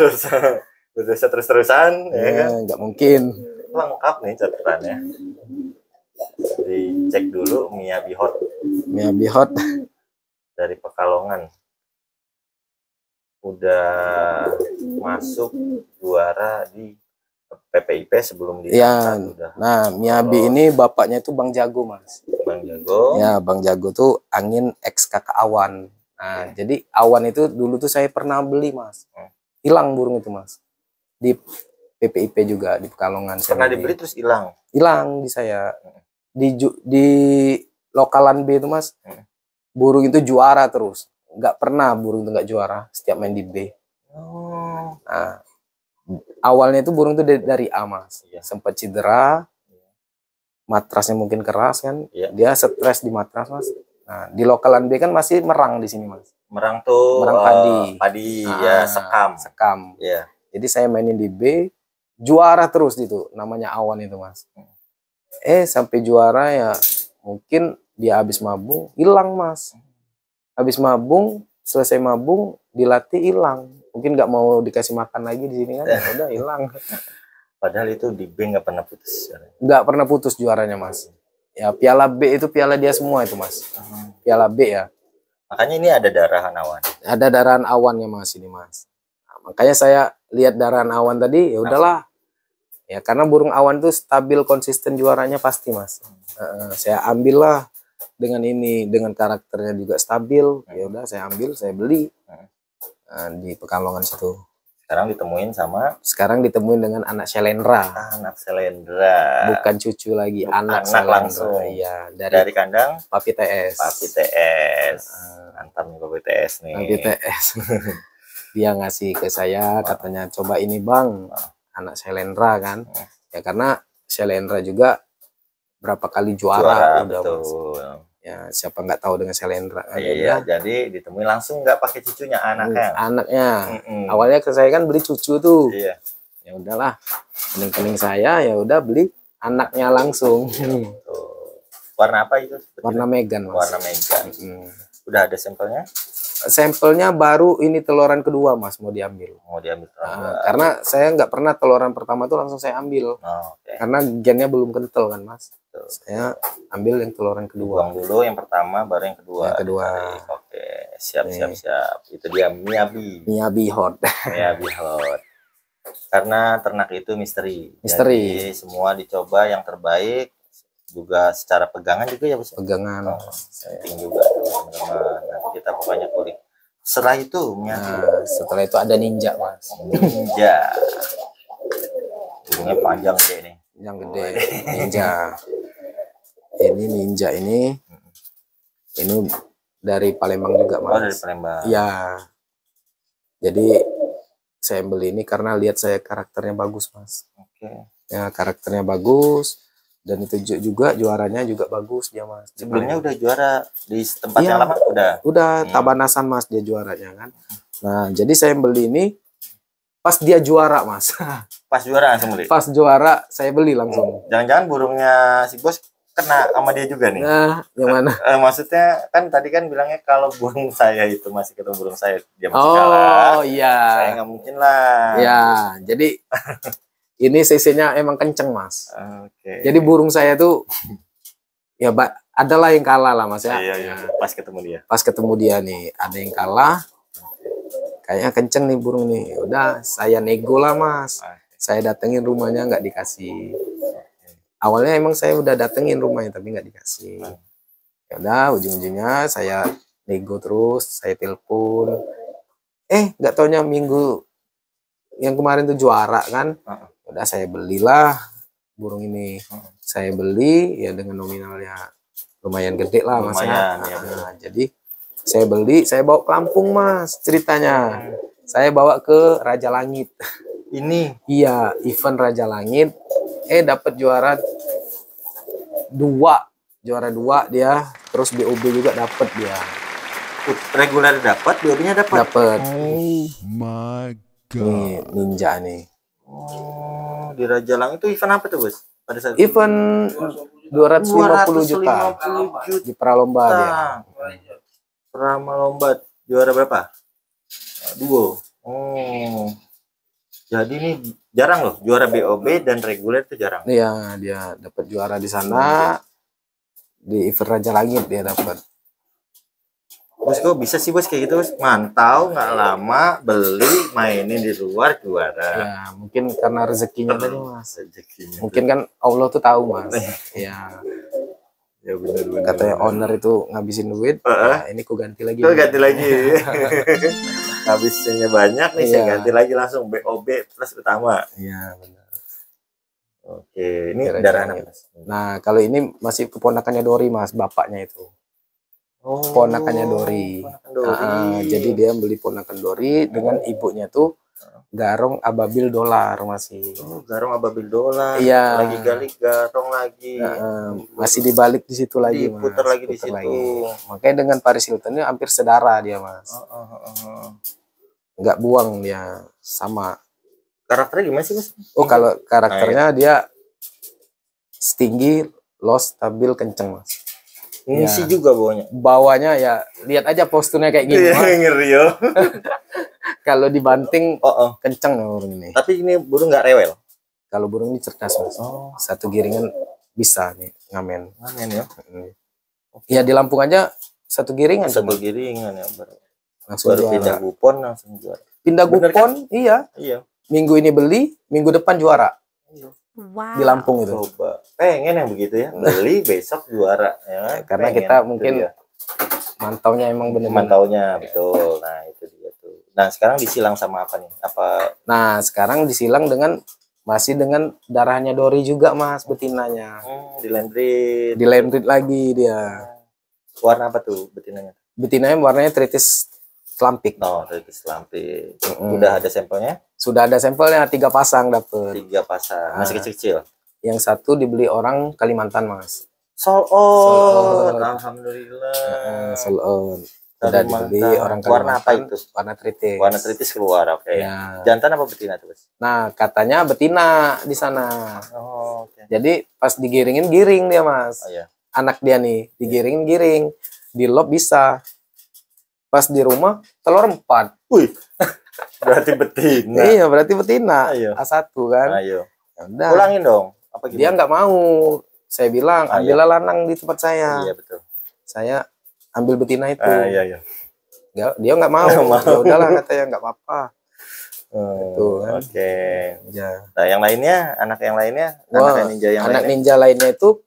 Berdosa terus-terusan. Ya, nggak mungkin. Lengkap nih catatannya. Dicek dulu Miyabi hot. Miyabi hot. Dari Pekalongan. Udah masuk juara di PPIP sebelum diangkat. Nah, Miyabi ini bapaknya itu Bang Jago, Mas. Bang Jago. Ya, Bang Jago tuh angin ex kakak Awan. Nah, jadi Awan itu dulu tuh saya pernah beli, Mas. Hilang burung itu, Mas. Di PPIP juga di Pekalongan. Pernah dibeli terus hilang? Hilang di saya. Di lokalan B itu, Mas. Burung itu juara terus. Nggak pernah burung itu nggak juara setiap main di B. Nah, awalnya itu burung itu dari A, Mas. Sempat cedera, matrasnya mungkin keras kan, dia stres di matras, Mas. Nah, di lokalan B kan masih merang di sini, Mas. Merang tuh merang padi ya, sekam. Yeah. Jadi saya mainin di B, juara terus gitu, namanya Awan itu, Mas. Sampai juara ya mungkin dia habis mabung, hilang, Mas. Habis mabung, selesai mabung, dilatih hilang. Mungkin nggak mau dikasih makan lagi di sini kan, ya udah hilang. Padahal itu di B nggak pernah putus. Nggak pernah putus juaranya, Mas. Ya piala B itu piala dia semua itu, Mas. Piala B ya. Makanya ini ada darahan Awan. Ada darahan Awannya, Mas, ini, Mas. Nah, makanya saya lihat darahan Awan tadi, ya udahlah. Ya karena burung Awan tuh stabil, konsisten juaranya pasti, Mas. Saya ambillah. Dengan ini, dengan karakternya juga stabil, ya udah saya ambil, saya beli di Pekalongan situ. Sekarang ditemuin dengan anak Shelendra. Anak Shelendra. Bukan cucu lagi, anak langsung. Iya, dari kandang Papi TS. Papi TS. Mantap nih Papi TS nih. Papi TS. Dia ngasih ke saya, katanya coba ini Bang, anak Shelendra kan. Ya karena Shelendra juga berapa kali juara udah, betul. Ya siapa nggak tahu dengan Shelendra kan. Iya, jadi ditemui langsung nggak pakai cucunya, anaknya. Awalnya ke saya kan beli cucu tuh. Iya. Ya udahlah, kening saya ya udah beli anaknya langsung. Warna apa itu? Warna Megan, Mas. Warna Megan. Udah ada sampelnya? Sampelnya baru ini teluran kedua, Mas, mau diambil. Karena saya nggak pernah teluran pertama tuh langsung saya ambil. Karena gennya belum kental kan, Mas. Saya ambil yang teluran kedua. Buang dulu yang pertama, baru yang kedua. Yang kedua. Oke, siap. Itu dia Miyabi. Miyabi Hot. Miyabi Hot. Karena ternak itu misteri. Misteri. Jadi semua dicoba yang terbaik. Juga secara pegangan juga ya, Bos. Pegangan. Penting juga, teman-teman. Nanti kita pokoknya kulik. Setelah itu, setelah itu ada Ninja, Mas. Ninja. Burungnya panjang gede nih. Yang gede. Ninja. Ini Ninja ini dari Palembang juga, Mas. Oh, dari Palembang. Iya. Jadi saya beli ini karena lihat saya karakternya bagus, Mas. Oke. Ya, karakternya bagus. Dan itu juga juaranya juga bagus dia, Mas. Sebelumnya udah juara di tempat yang lama? Udah Tabanasan, Mas, dia juaranya kan. Nah, jadi saya beli ini pas dia juara, Mas. Pas juara langsung beli? Pas juara saya beli langsung. Jangan-jangan burungnya si Bos kena sama dia juga nih? Nah, yang mana? Maksudnya kan tadi kan bilangnya kalau burung saya itu masih ketemu burung saya, dia masih kalah. Oh iya. Saya nggak mungkin lah. Ya, jadi ini CC-nya emang kenceng, Mas. Oke. Jadi burung saya tuh ya adalah yang kalah lah, Mas ya. Iya. Pas ketemu dia. Pas ketemu dia nih, ada yang kalah. Kayaknya kenceng nih burung nih. Udah, saya nego lah, Mas. Saya datengin rumahnya nggak dikasih. Awalnya emang saya udah datengin rumahnya tapi nggak dikasih. Ya udah, ujung-ujungnya saya nego terus, saya telepon. Nggak taunya minggu yang kemarin tuh juara kan. Udah saya belilah burung ini. Saya beli ya dengan nominalnya lumayan gede lah, Mas. Nah, jadi saya beli, saya bawa ke Lampung, Mas, ceritanya. Saya bawa ke Raja Langit. Ini? Iya, event Raja Langit. Dapat juara 2. Juara 2 dia, terus BOB juga dapat dia. Reguler dapat, BOB-nya dapat. Dapat. Oh my god. Nih, Ninja nih. Oh, di Raja Langit itu event apa tuh, Bos? Pada saat event 250 juta di pralomba dia. Pralomba juara berapa? 2. Oh. Jadi ini jarang loh, juara BOB dan reguler itu jarang. Iya, dia dapat juara di sana. Di event Raja Langit dia dapat. Bos, kok bisa sih, Bos, kayak gitu, Bos? Mantau nggak lama beli mainin di luar juara. Ya, mungkin karena rezekinya tadi, Mas. Rezekinya. Mungkin kan Allah tuh tahu, Mas. Ya. Ya benar. Katanya owner itu ngabisin duit. Nah, ini ku ganti lagi. Ganti lagi. Habisnya banyak nih, saya ganti lagi langsung BOB plus utama. Iya, benar. Oke, ini darah anak, Mas. Nah, kalau ini masih keponakannya Dori, Mas, bapaknya itu. Oh, ponakannya Dori. Jadi dia beli ponakan Dori dengan ibunya tuh Garong Ababil Dolar masih. Oh, Garong Ababil Dolar. Iya. Lagi gali garong lagi. Masih dibalik di situ lagi, Mas. Diputar lagi di situ. Makanya dengan Paris Hilton ini hampir sedara dia, Mas. Nggak buang dia, sama. Karakternya gimana sih, Mas? Oh, kalau karakternya dia setinggi, los, stabil, kenceng, Mas. Ngisi juga bawahnya. Bawahnya ya lihat aja posturnya kayak gini. Ngeri yo. Kalau dibanting kenceng burung ini. Tapi ini burung nggak rewel. Kalau burung ini cerdas, Mas. Satu giringan bisa nih ngamen. Ngamen ya. Ya di Lampung aja satu giringan. Satu giringan ya. Langsung baru juara. Pindah Gupon langsung juara. Pindah Gupon, kan? Iya. Minggu ini beli, minggu depan juara. Wow. Di Lampung itu. Coba. Pengen yang begitu ya. Beli besok juara ya. Karena kita mungkin mantaunya emang bener. Mantaunya betul. Nah, itu dia tuh. Nah, sekarang disilang sama apa nih? Nah, sekarang disilang masih dengan darahnya Dori juga, Mas, betinanya. Dilendrit. Dilendrit lagi dia. Warna apa tuh betinanya? Betinanya warnanya tritis lampik. Oh, tritis lampik. Udah ada sampelnya? Sudah ada sampelnya, 3 pasang dapet. 3 pasang. Masih kecil-kecil? Yang satu dibeli orang Kalimantan, Mas. Sold out. Alhamdulillah. Sold out. Udah dibeli orang Kalimantan. Warna apa itu? Warna tritis. Warna tritis keluar, oke. Ya. Jantan apa betina tuh, Mas? Nah, katanya betina di sana. Oh, oke. Jadi pas digiringin giring dia, Mas. Oh, iya. Anak dia nih digiringin giring. Di lob bisa. Pas di rumah telur 4. Wih. Berarti betina. Iya, berarti betina. Ayo. A1 kan. Ayo. Ya udah. Ulangin dong. Apa gimana? Dia nggak mau. Saya bilang, ambillah lanang di tempat saya. Iya, betul. Saya ambil betina itu. Iya. Dia nggak mau. Ya udahlah katanya, nggak apa-apa. Itu kan. Oke. Ya. Nah, yang lainnya, anak yang lainnya, Wah, anak ninja yang anak lainnya. ninja lainnya itu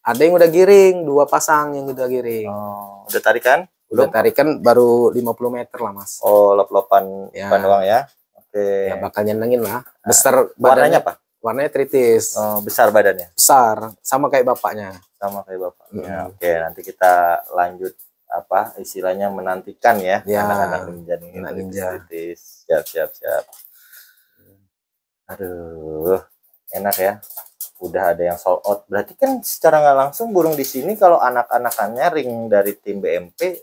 ada yang udah giring, 2 pasang yang udah giring. Oh, udah tarikan? Udah tarikan baru 50 meter lah, Mas. Oh, lop-lopan Ya. doang ya. Oke. Ya bakal nyenengin lah. Besar Warnanya apa? Warnanya tritis. Oh, besar badannya. Besar, sama kayak bapaknya. Sama kayak bapaknya. Oke, nanti kita lanjut istilahnya menantikan ya, Ya, anak-anak ninja ini. anak ninja. Siap. Aduh, enak ya. Udah ada yang sold out. Berarti kan secara nggak langsung burung di sini kalau anak-anakannya ring dari tim BMP,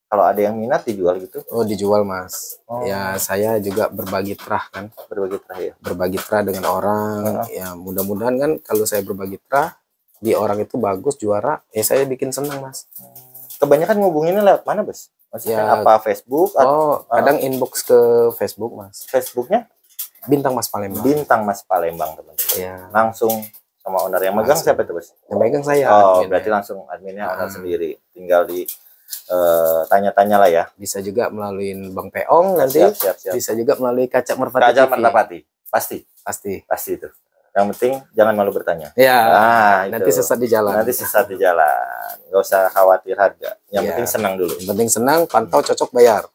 kalau ada yang minat dijual gitu. Oh, dijual, Mas. Oh. Ya, saya juga berbagi terah kan. Berbagi terakhir. Berbagi terah dengan orang. Ya, mudah-mudahan kan kalau saya berbagi terah di orang itu bagus juara, ya saya bikin senang, Mas. Kebanyakan ngubunginnya lewat mana, Bos? Maksudnya Ya, apa, Facebook? Oh, kadang inbox ke Facebook, Mas. Facebooknya Bintang Mas Palembang. Bintang Mas Palembang, teman-teman. Ya. Langsung sama owner yang megang siapa itu, Bos? Yang megang saya. Oh, adminnya. berarti langsung adminnya owner sendiri. Tinggal di tanya-tanya lah ya. Bisa juga melalui Bang Peong nanti. Siap. Bisa juga melalui Kaca Merpati Kaca TV. Merpati. Pasti itu. Yang penting jangan malu bertanya. Ya. Itu. Nanti sesat di jalan. Nanti sesat di jalan. Nggak usah khawatir harga. Yang Ya. penting senang dulu. Yang penting senang, pantau, cocok, bayar.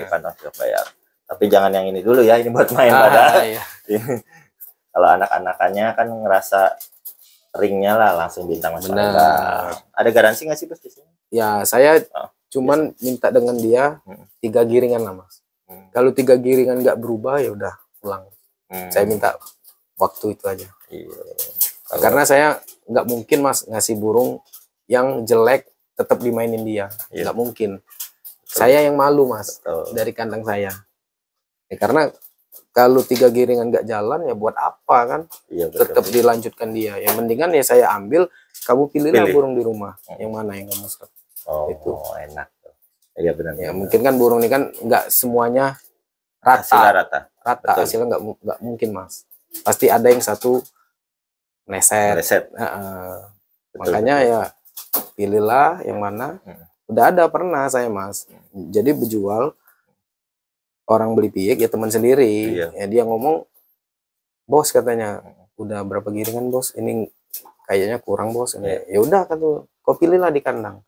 Pantang bayar. Tapi jangan yang ini dulu ya. Ini buat main pada. Iya. Kalau anak-anakannya kan ngerasa ringnya lah langsung Bintang Mas Palembang. Ada garansi nggak sih, Bos, di sini? Ya, saya cuman minta dengan dia 3 giringan lah, Mas. Kalau 3 giringan nggak berubah ya udah pulang. Saya minta waktu itu aja. Iya. Karena saya nggak mungkin, Mas, ngasih burung yang jelek tetap dimainin dia. Nggak mungkin. Saya yang malu, Mas, dari kandang saya. Ya, karena kalau 3 giringan nggak jalan ya buat apa kan? Iya, Tetap dilanjutkan dia. Yang mendingan ya saya ambil, kamu pilihlah burung di rumah yang mana yang kamu suka. Oh, itu enak. Iya benar. Ya mungkin kan burung ini kan nggak semuanya Hasilnya rata. Betul. Hasilnya nggak mungkin, Mas. Pasti ada yang satu neset. Makanya ya pilihlah yang mana. Udah ada pernah saya, Mas. Jadi berjual, orang beli piik ya teman sendiri. Iya. Ya dia ngomong, "Bos," katanya, "udah berapa giringan, Bos? Ini kayaknya kurang, Bos." Ya udah kan tuh, kau pilihlah di kandang.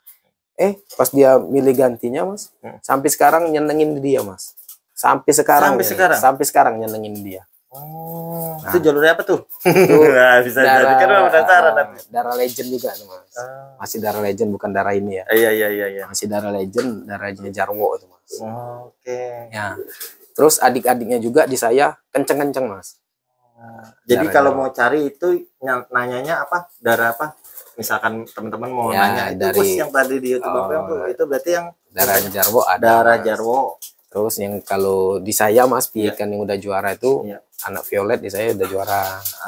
Pas dia milih gantinya, Mas, sampai sekarang nyenengin dia, Mas. Sampai sekarang nyenengin dia. Oh, itu jalurnya apa tuh? Itu Nah, bisa jadi kan penasaran. Darah legend juga tuh, Mas. Masih darah legend, bukan darah ini ya. Iya. Masih darah legend, darahnya Jarwo itu, Mas. Oke. Ya. Terus adik-adiknya juga di saya kenceng-kenceng, Mas. Jadi Darah kalau Jarwo. mau cari itu nanyanya apa? Darah apa? Misalkan teman-teman mau Ya, nanya itu dari- Bos yang tadi di YouTube itu berarti yang Darahnya Jarwo ada. darah Mas. Jarwo. Terus yang kalau di saya, Mas, piikan yang udah juara itu Iya. anak violet di saya udah juara.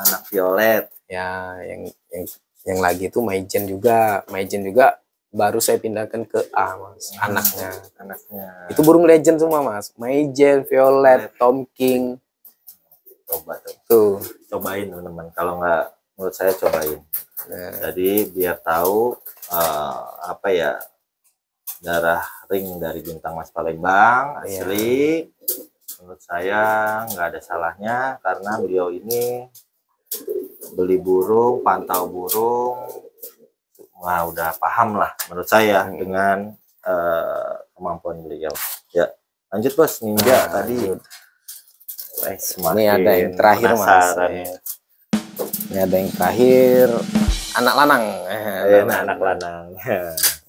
Anak violet. Ya, yang lagi itu Maijen juga. Maijen juga baru saya pindahkan ke A, Mas. Anaknya. Itu burung legend semua, Mas. Maijen, violet, Tom King. Coba tuh. Tuh. Cobain teman-teman. Kalau nggak, menurut saya cobain. Jadi biar tahu apa ya, darah ring dari Bintang Mas Palembang asli. Menurut saya nggak ada salahnya karena beliau ini beli burung, pantau burung, wah udah paham lah menurut saya dengan kemampuan beliau. Ya, Lanjut Bos, Ninja tadi. Ini ada yang terakhir Mas. Ini ada yang terakhir, anak lanang. Anak lanang.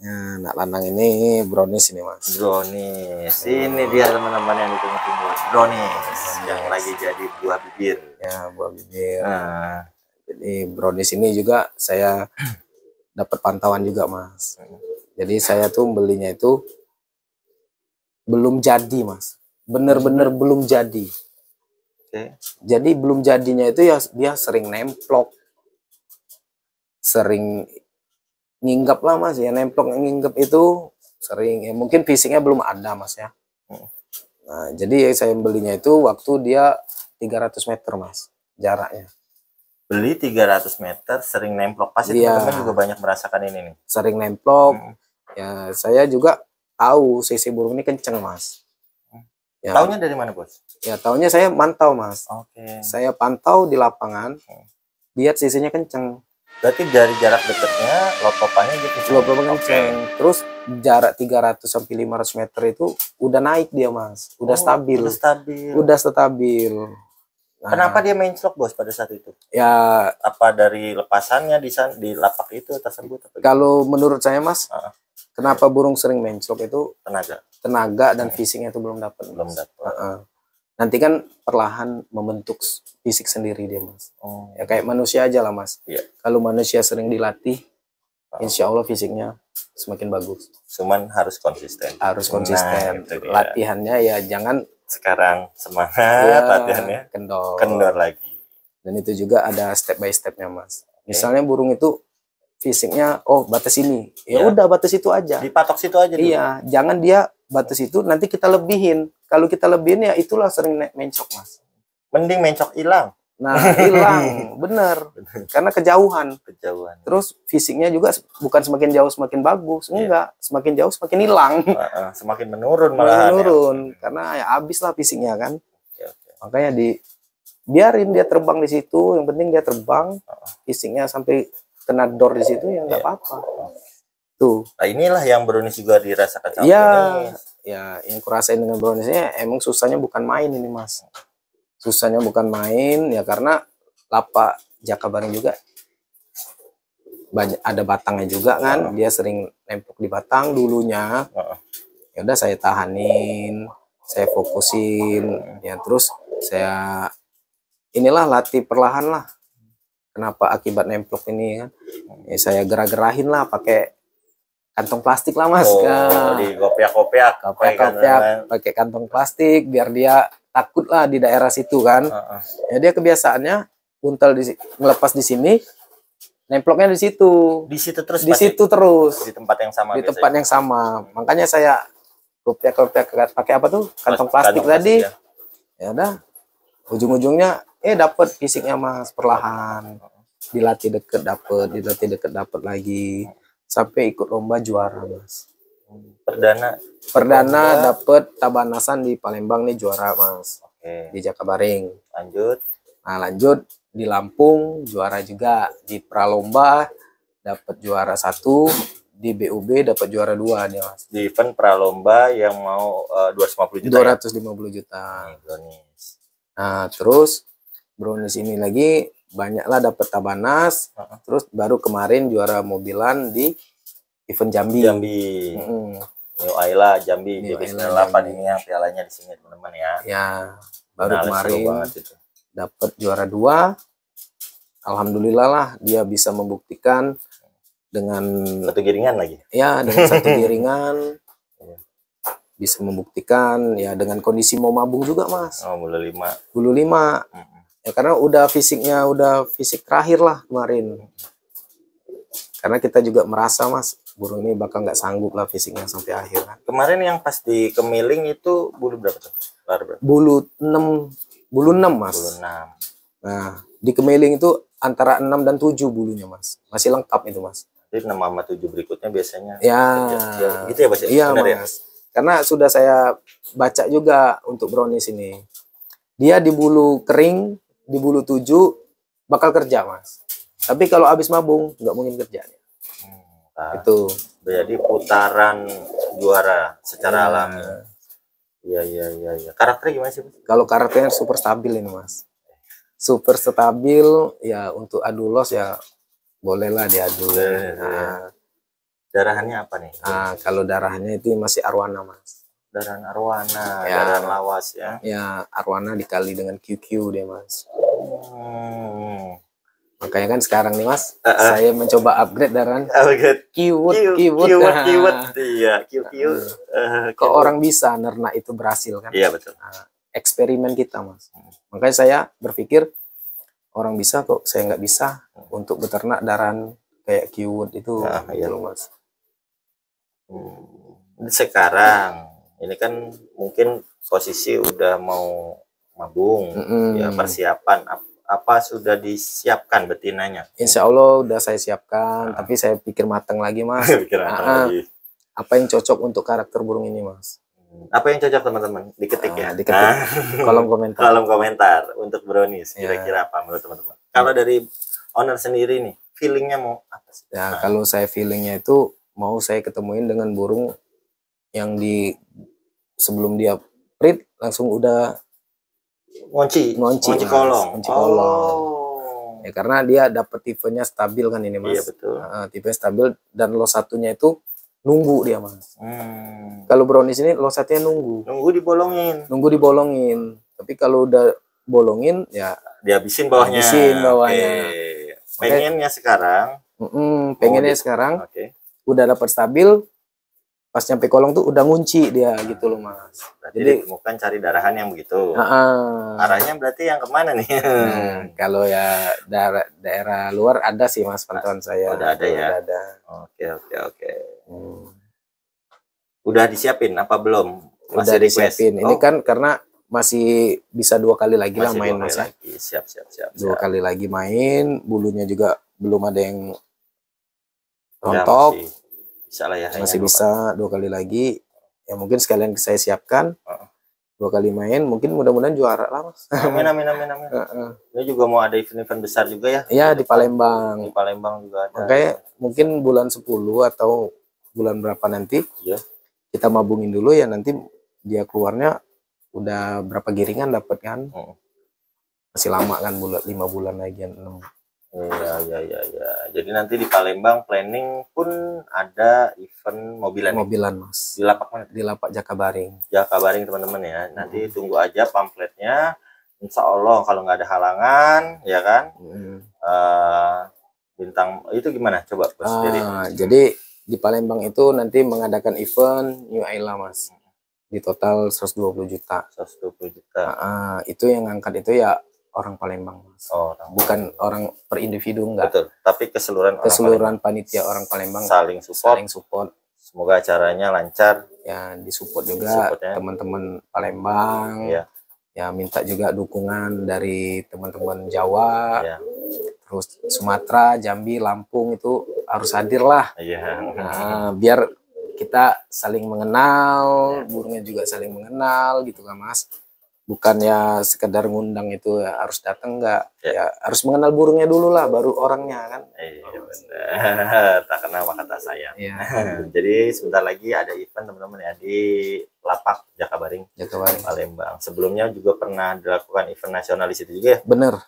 Nah, anak lanang ini brownies ini Mas. Brownies. Ini dia teman-teman yang ditunggu-tunggu. Brownies yang lagi jadi buah bibir. Ya, buah bibir. Nah, jadi brownies ini juga saya dapat pantauan juga Mas. Jadi saya tuh belinya itu belum jadi Mas. Bener-bener belum jadi. Jadi belum jadinya itu ya dia sering nemplok. Sering nginggap lah Mas ya, nemplok nginggap itu sering ya, mungkin fisiknya belum ada Mas ya. Nah, jadi saya belinya itu waktu dia 300 meter Mas jaraknya. Beli 300 meter sering nemplok, pasti teman-teman juga banyak merasakan ini nih. Sering nemplok. Ya, saya juga tahu CC burung ini kenceng Mas. Ya. Taunya dari mana Bos? Ya, taunya saya mantau Mas. Oke. Saya pantau di lapangan, lihat CC-nya kenceng. Berarti dari jarak dekatnya lotopannya gitu. Lotopan kenceng. Terus jarak 300 sampai 500 meter itu udah naik dia Mas. Udah stabil. Udah stabil. Nah, kenapa dia menclok Bos pada saat itu? Ya, apa dari lepasannya di lapak itu tersebut? Kalau menurut saya Mas, kenapa burung sering menclok itu tenaga dan fisiknya itu belum dapat. Nanti kan perlahan membentuk fisik sendiri dia Mas. Ya kayak manusia aja lah Mas. Kalau manusia sering dilatih, insya Allah fisiknya semakin bagus. Cuman harus konsisten. Harus konsisten. Latihannya ya jangan sekarang semangat, latihannya kendor lagi. Dan itu juga ada step by stepnya Mas. Misalnya burung itu fisiknya batas ini, ya udah batas itu aja. Dipatok situ aja dulu. Iya, jangan dia batas itu nanti kita lebihin. Kalau kita lebihin ya itulah sering mencok Mas. Mending mencok hilang. Nah, hilang, bener. Karena kejauhan. Terus fisiknya juga bukan semakin jauh semakin bagus, enggak. Semakin jauh semakin hilang. Semakin menurun malah. Menurun, karena ya habis lah fisiknya kan. Makanya biarin dia terbang di situ. Yang penting dia terbang, fisiknya sampai kena dor di situ ya nggak apa-apa. Tuh. Nah, inilah yang brownies juga dirasakan sama ya yang kurasain dengan browniesnya emang susahnya bukan main ini Mas. Susahnya bukan main ya karena lapak Jakabaring juga banyak ada batangnya juga kan. Dia sering nempel di batang dulunya. Ya udah saya tahanin, saya fokusin ya terus saya inilah latih perlahan lah. Kenapa akibat nemplok ini kan? Ya saya gerah-gerahin lah pakai kantong plastik lah Mas. Di kopiak-kopiak pakai kantong plastik biar dia takut lah di daerah situ kan. Ya dia kebiasaannya buntal ngelepas di sini, nemploknya di situ. Di situ terus. Di tempat yang sama. Di tempat yang sama. Makanya saya kopiak pakai apa tuh? Kantong plastik tadi. Ya udah. Ujung-ujungnya dapat fisiknya Mas perlahan. Dilatih deket dapat lagi. Sampai ikut lomba juara Mas. Perdana dapat Tabanasan di Palembang nih juara Mas. Di Jakabaring. Lanjut di Lampung juara juga di pralomba dapat juara 1, di BUB dapat juara 2 dia Mas. Di event pralomba yang mau 250 juta. 250 juta. Nah, terus brownies ini lagi banyaklah dapat Tabanas, terus baru kemarin juara mobilan di event Jambi. New Ayla Jambi JB98 ini yang pialanya di sini teman-teman ya. Ya, baru kemarin dapat juara 2. Alhamdulillah lah dia bisa membuktikan dengan satu giringan lagi. Ya, dengan satu giringan bisa membuktikan ya dengan kondisi mau mabung juga Mas. Bulu 5. Ya karena udah fisik terakhir lah kemarin. Karena kita juga merasa Mas, burung ini bakal nggak sanggup lah fisiknya sampai akhir. Kemarin yang pas di Kemiling itu bulu berapa tuh? Bulu 6 Mas. Bulu 6. Nah, di Kemiling itu antara 6 dan 7 bulunya Mas. Masih lengkap itu Mas. Jadi 6 sama 7 berikutnya biasanya. Ya gitu ya Mas. Iya Mas. Ya? Karena sudah saya baca juga untuk brownies ini. Dia di bulu kering, di bulu 7 bakal kerja Mas. Tapi kalau habis mabung nggak mungkin kerjanya. Itu. Jadi putaran juara secara alami. Iya. Karakternya gimana sih, Bos? Kalau karakternya super stabil ini, Mas. Super stabil, ya untuk adu los ya bolehlah diadu. Nah, darahannya apa nih? Kalau darahnya itu masih arwana, Mas. Darahan arwana, Ya. darahan lawas ya. Ya, arwana dikali dengan QQ dia, Mas. Makanya kan sekarang nih, Mas, saya mencoba upgrade darahan keyword. Iya, Kok orang bisa nernak itu berhasil kan? Iya, betul. Eksperimen kita, Mas. Makanya saya berpikir orang bisa kok, saya nggak bisa untuk beternak darahan kayak keyword itu, iya loh, Mas. Sekarang ini kan mungkin posisi udah mau mabung, ya persiapan apa sudah disiapkan betinanya? Insya Allah udah saya siapkan, tapi saya pikir matang lagi, Mas. Lagi. Apa yang cocok untuk karakter burung ini, Mas? Apa yang cocok, teman-teman? Diketik ya. Diketik kolom komentar. Kolom komentar untuk brownies. Kira-kira apa menurut teman-teman? Kalau dari owner sendiri nih, feelingnya mau apa sih? Ya, kalau saya feelingnya itu mau saya ketemuin dengan burung yang sebelum dia breed langsung udah ngunci kolong. Ya karena dia dapat tipenya stabil kan ini, Mas. Iya, betul. Tipenya stabil dan los satunya itu nunggu dia, Mas. Kalau brownies ini los satunya nunggu dibolongin. Tapi kalau udah bolongin ya dihabisin bawahnya. Pengennya sekarang udah dapat stabil, pas nyampe kolong tuh udah ngunci dia gitu loh, Mas. Jadi bukan cari darahan yang begitu. Arahnya berarti yang kemana nih? Kalau ya daerah luar ada sih, Mas, pantauan saya. Udah ada ya. Udah ada. Oke. Udah disiapin apa belum? Udah disiapin. Ini kan karena masih bisa 2 kali lagi lah main, Mas. Siap. 2 kali lagi main, bulunya juga belum ada yang rontok. Bisa lah ya, masih bisa 2 kali lagi ya, mungkin sekalian saya siapkan 2 kali main, mungkin mudah-mudahan juara lah, Mas. Amin. Ini juga mau ada event besar juga ya? Iya, di Palembang. Di Palembang juga ada. Makanya mungkin bulan 10 atau bulan berapa nanti kita mabungin dulu ya, nanti dia keluarnya udah berapa giringan dapat kan. Masih lama kan, 5 bulan lagi, 6. Iya. Jadi nanti di Palembang planning pun ada event mobilan, Mas. Di lapak mana? Di lapak Jakabaring. Jakabaring, teman-teman ya. Nanti tunggu aja pamfletnya. Insya Allah kalau nggak ada halangan, ya kan? Bintang itu gimana? Coba Bos sendiri. Jadi di Palembang itu nanti mengadakan event New Ayla, Mas. Di total 120 juta. 120 juta. Itu yang ngangkat itu ya orang Palembang, Mas. Bukan orang per individu, enggak. Betul. Tapi keseluruhan panitia orang Palembang saling support. Semoga acaranya lancar. Ya, disupport juga teman-teman Palembang. Ya, minta juga dukungan dari teman-teman Jawa. Terus Sumatera, Jambi, Lampung itu harus hadir lah. Biar kita saling mengenal, burungnya juga saling mengenal gitu kan, Mas. Bukannya sekedar ngundang itu ya harus datang, enggak. Ya harus mengenal burungnya dulu lah, baru orangnya kan. Iya, benar. Tak kenal maka tak sayang. Jadi sebentar lagi ada event, teman-teman ya, di lapak Jakabaring, Palembang. Sebelumnya juga pernah dilakukan event nasional di situ juga ya? Bener.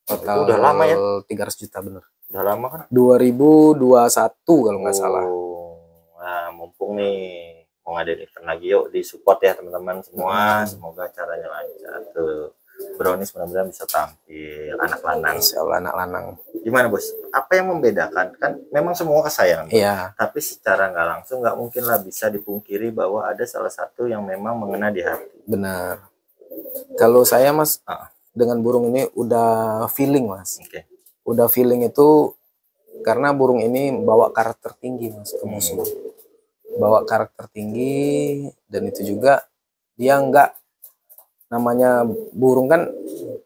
Total itu udah lama ya? 300 juta, bener. Udah lama kan? 2021 kalau nggak salah. Nah, mumpung nih mau ngadain event lagi, yuk disupport ya teman-teman semua. Semoga acaranya lancar tuh. Brownies mudah-mudahan bisa tampil anak lanang. Insya Allah anak lanang. Gimana, Bos? Apa yang membedakan? Kan memang semua kesayangan. Iya. Tapi secara nggak langsung nggak mungkin lah bisa dipungkiri bahwa ada salah satu yang memang mengena di hati. Benar. Kalau saya, Mas, dengan burung ini udah feeling, Mas. Udah feeling itu karena burung ini bawa karakter tinggi, Mas, ke musuh. Bawa karakter tinggi, dan itu juga dia enggak, namanya burung kan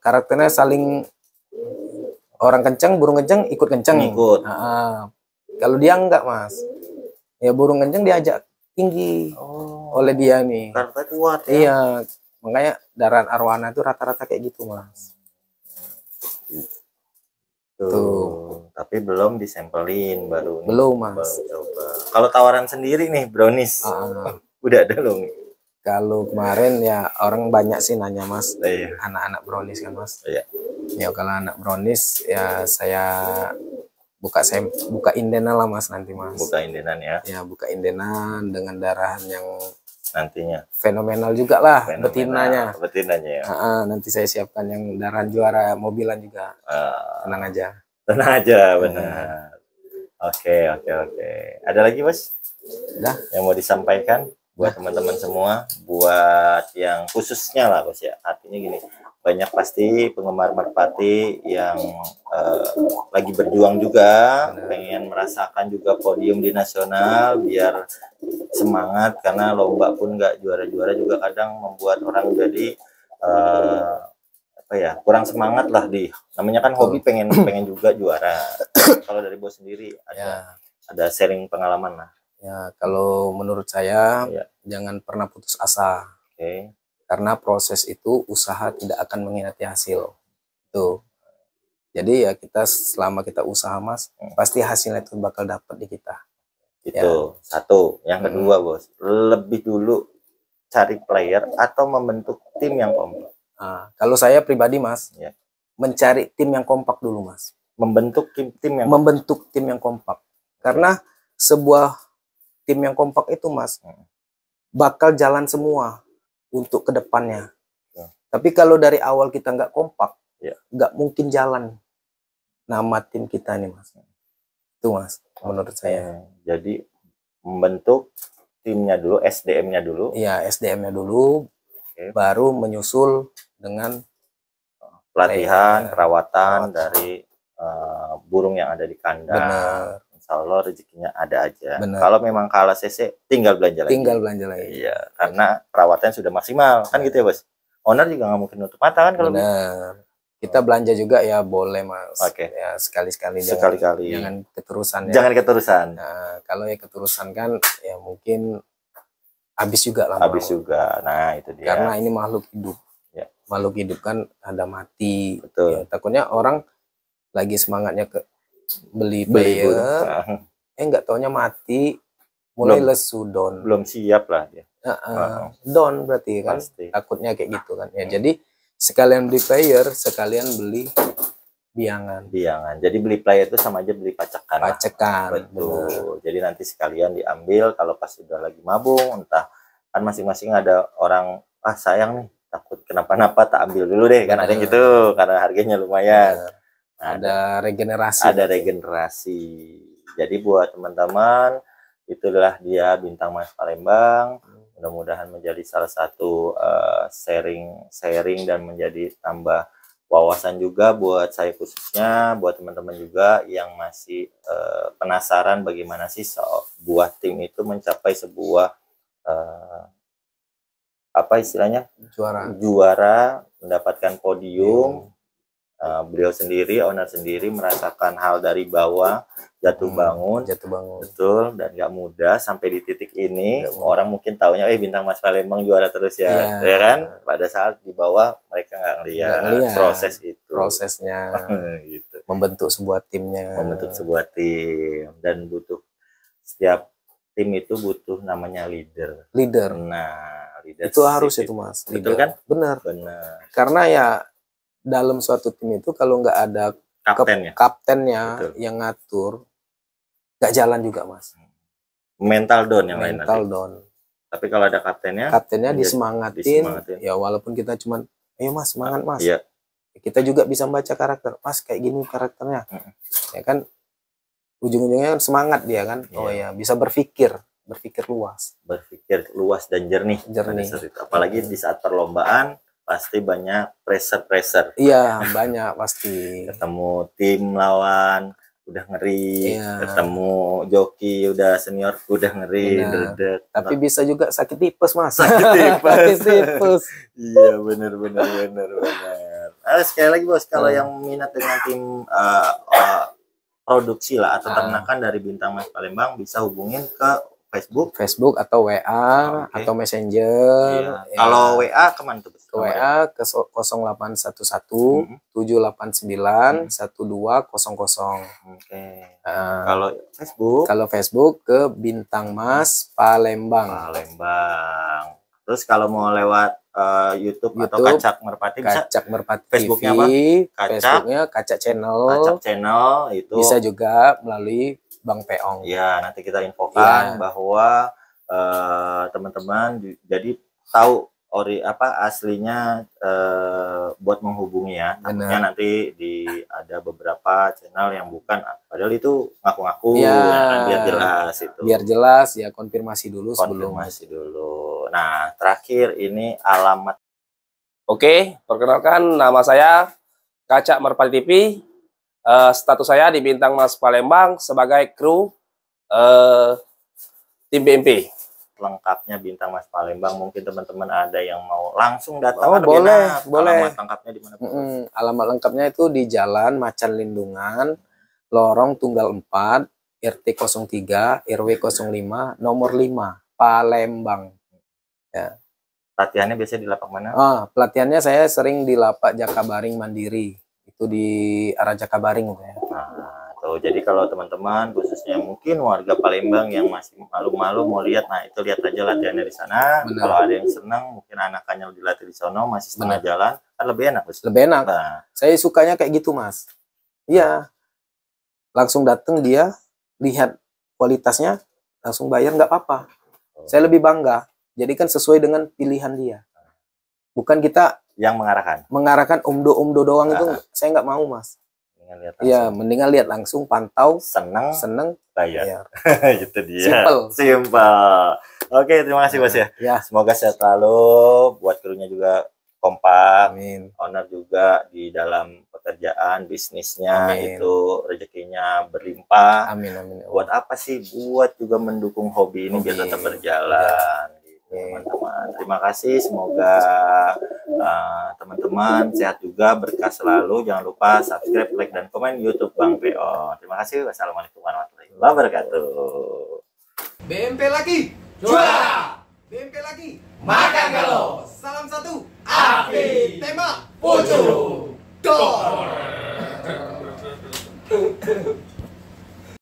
karakternya saling, orang kencang, burung kencang ikut kencang. Kalau dia enggak, Mas, ya burung kencang diajak tinggi oleh dia nih. Karakter kuat ya? Iya, makanya darahan arwana itu rata-rata kayak gitu, Mas. Tuh. Tapi belum disempelin, baru belum, Mas. Baru coba. Kalau tawaran sendiri nih brownies, udah ada belum? Kalau kemarin ya orang banyak sih nanya Mas, Iya. anak-anak brownies kan Mas. Iya. Ya kalau anak brownies ya saya buka indenan lah Mas nanti Mas. Buka indenan ya. Ya buka indenan dengan darahan yang nantinya fenomenal juga lah, betinanya. Betinanya ya. Nanti saya siapkan yang darahan juara mobilan juga. Tenang aja. Tenang aja, benar. Oke. Ada lagi Mas? Udah. Yang mau disampaikan buat teman-teman semua, buat yang khususnya lah Bos ya. Artinya gini, banyak pasti penggemar merpati yang lagi berjuang juga, pengen merasakan juga podium di nasional biar semangat, karena lomba pun nggak juara-juara juga kadang membuat orang jadi apa ya, kurang semangat lah. Namanya kan hobi, pengen juga juara. Kalau dari Bos sendiri ada sharing pengalaman lah. Ya, kalau menurut saya jangan pernah putus asa. Karena proses itu usaha tidak akan mengkhianati hasil. Tuh. Jadi ya kita selama kita usaha Mas, pasti hasilnya itu bakal dapat di kita. Itu satu. Yang kedua Bos, lebih dulu cari player atau membentuk tim yang kompak. Kalau saya pribadi Mas, mencari tim yang kompak dulu Mas. Membentuk tim yang kompak. Karena sebuah tim yang kompak itu Mas bakal jalan semua untuk kedepannya. Tapi kalau dari awal kita nggak kompak, nggak mungkin jalan nama tim kita nih Mas. Itu Mas, menurut saya. Jadi membentuk timnya dulu, SDM-nya dulu. Iya, SDM-nya dulu, baru menyusul dengan pelatihan, perawatan dari burung yang ada di kandang. Benar. Insya Allah rezekinya ada aja. Kalau memang kalah CC, tinggal belanja lagi. Iya, karena perawatannya sudah maksimal, kan gitu ya Bos. Owner juga nggak mungkin nutup mata kan kalau benar. Kita belanja juga ya boleh Mas. Ya sekali-sekali. Jangan keterusan ya. Jangan keterusan. Nah, kalau ya keterusan kan ya mungkin habis juga lah. Habis juga. Nah, itu dia. Karena ini makhluk hidup. Makhluk hidup kan ada mati. Betul. Takutnya orang lagi semangatnya beli player, nggak taunya mati, mulai lesu, down. Belum siap lah dia. Down berarti kan. Pasti. Takutnya kayak gitu kan. Ya jadi sekalian beli player, sekalian beli biangan. Jadi beli player itu sama aja beli pacekan. Betul. Bener. Jadi nanti sekalian diambil kalau pas sudah lagi mabung, entah kan masing-masing ada orang, sayang nih, takut kenapa-napa, tak ambil dulu deh. Kan ada yang gitu, karena harganya lumayan. Ada regenerasi. Jadi buat teman-teman, itulah dia Bintang Mas Palembang. Mudah-mudahan menjadi salah satu sharing dan menjadi tambah wawasan juga buat saya khususnya, buat teman-teman juga yang masih penasaran bagaimana sih sebuah tim itu mencapai sebuah apa istilahnya, juara, mendapatkan podium. Beliau sendiri, owner sendiri merasakan hal dari bawah, jatuh bangun, betul, dan gak mudah sampai di titik ini. Orang mungkin taunya Bintang Mas Palembang juara terus ya kan? Pada saat di bawah mereka nggak ngelihat prosesnya gitu. Membentuk sebuah timnya, membentuk sebuah tim, dan butuh, setiap tim itu butuh namanya leader. Nah, leader itu harus itu Mas, betul kan? Benar. Karena ya dalam suatu tim itu kalau nggak ada kaptennya yang ngatur, nggak jalan juga Mas. Mental down yang lain. Tapi kalau ada kaptennya disemangatin. Ya walaupun kita cuman, ayo Mas semangat Mas. Kita juga bisa baca karakter, Mas kayak gini karakternya. Ya kan ujung-ujungnya semangat dia kan. Oh ya bisa berpikir luas dan jernih. Apalagi di saat perlombaan pasti banyak pressure. Iya, banyak pasti. Ketemu tim lawan udah ngeri, ketemu joki udah senior udah ngeri. Tapi bisa juga sakit tipes Mas. Sakit tipes. Iya, benar. Sekali lagi Bos, kalau yang minat dengan tim produksi lah atau ternakan dari Bintang Mas Palembang bisa hubungin ke Facebook atau WA atau Messenger. Kalau WA kemana tuh? Ke WA ke 0811 789 1200. Kalau Facebook ke Bintang Mas Palembang. Terus kalau mau lewat YouTube atau Kacak Merpati bisa. Kacak Merpati Facebooknya TV, apa? Facebooknya Kacak Channel. Kacak Channel itu. Bisa juga melalui Bang Peong. Ya, nanti kita infokan bahwa teman-teman jadi tahu aslinya buat menghubungi ya. Takutnya nanti ada beberapa channel yang bukan, padahal itu ngaku-ngaku ya, biar jelas itu. Biar jelas ya, konfirmasi dulu dulu. Nah, terakhir ini alamat. Oke, perkenalkan nama saya Kacak Merpati TV. Status saya di Bintang Mas Palembang sebagai kru tim BMP. Lengkapnya Bintang Mas Palembang, mungkin teman-teman ada yang mau langsung datang. Boleh. Alamat lengkapnya di mana? Alamat lengkapnya itu di Jalan Macan Lindungan, Lorong Tunggal 4, RT 03, RW 05, nomor 5, Palembang. Ya. Latihannya biasanya di lapak mana? Pelatihannya saya sering di lapak Jakabaring Mandiri. Itu di arah Jakabaring ya. Jadi kalau teman-teman khususnya mungkin warga Palembang yang masih malu-malu mau lihat, nah itu lihat aja latihannya di sana. Kalau ada yang senang mungkin anakannya dilatih di sono masih setengah jalan, kan lebih enak. Lebih enak. Saya sukanya kayak gitu, Mas. Iya. Langsung datang dia, lihat kualitasnya, langsung bayar nggak apa-apa. Saya lebih bangga. Jadi kan sesuai dengan pilihan dia. Bukan kita yang mengarahkan omdo doang itu saya nggak mau, Mas. Iya, mendingan lihat langsung, pantau, seneng, bayar. Itu dia. Simple. Oke, terima kasih Mas ya. Semoga sehat selalu, buat krunya juga kompak. Amin. Owner juga di dalam pekerjaan bisnisnya itu rezekinya berlimpah. Amin. Buat apa sih? Buat juga mendukung hobi ini biar tetap berjalan. Teman-teman, terima kasih, semoga teman-teman sehat juga, berkah selalu. Jangan lupa subscribe, like, dan komen YouTube Bang Peong. Terima kasih. Wassalamualaikum warahmatullahi wabarakatuh. BMP lagi juara, BMP lagi makan galau. Salam satu, api tembak pucuk.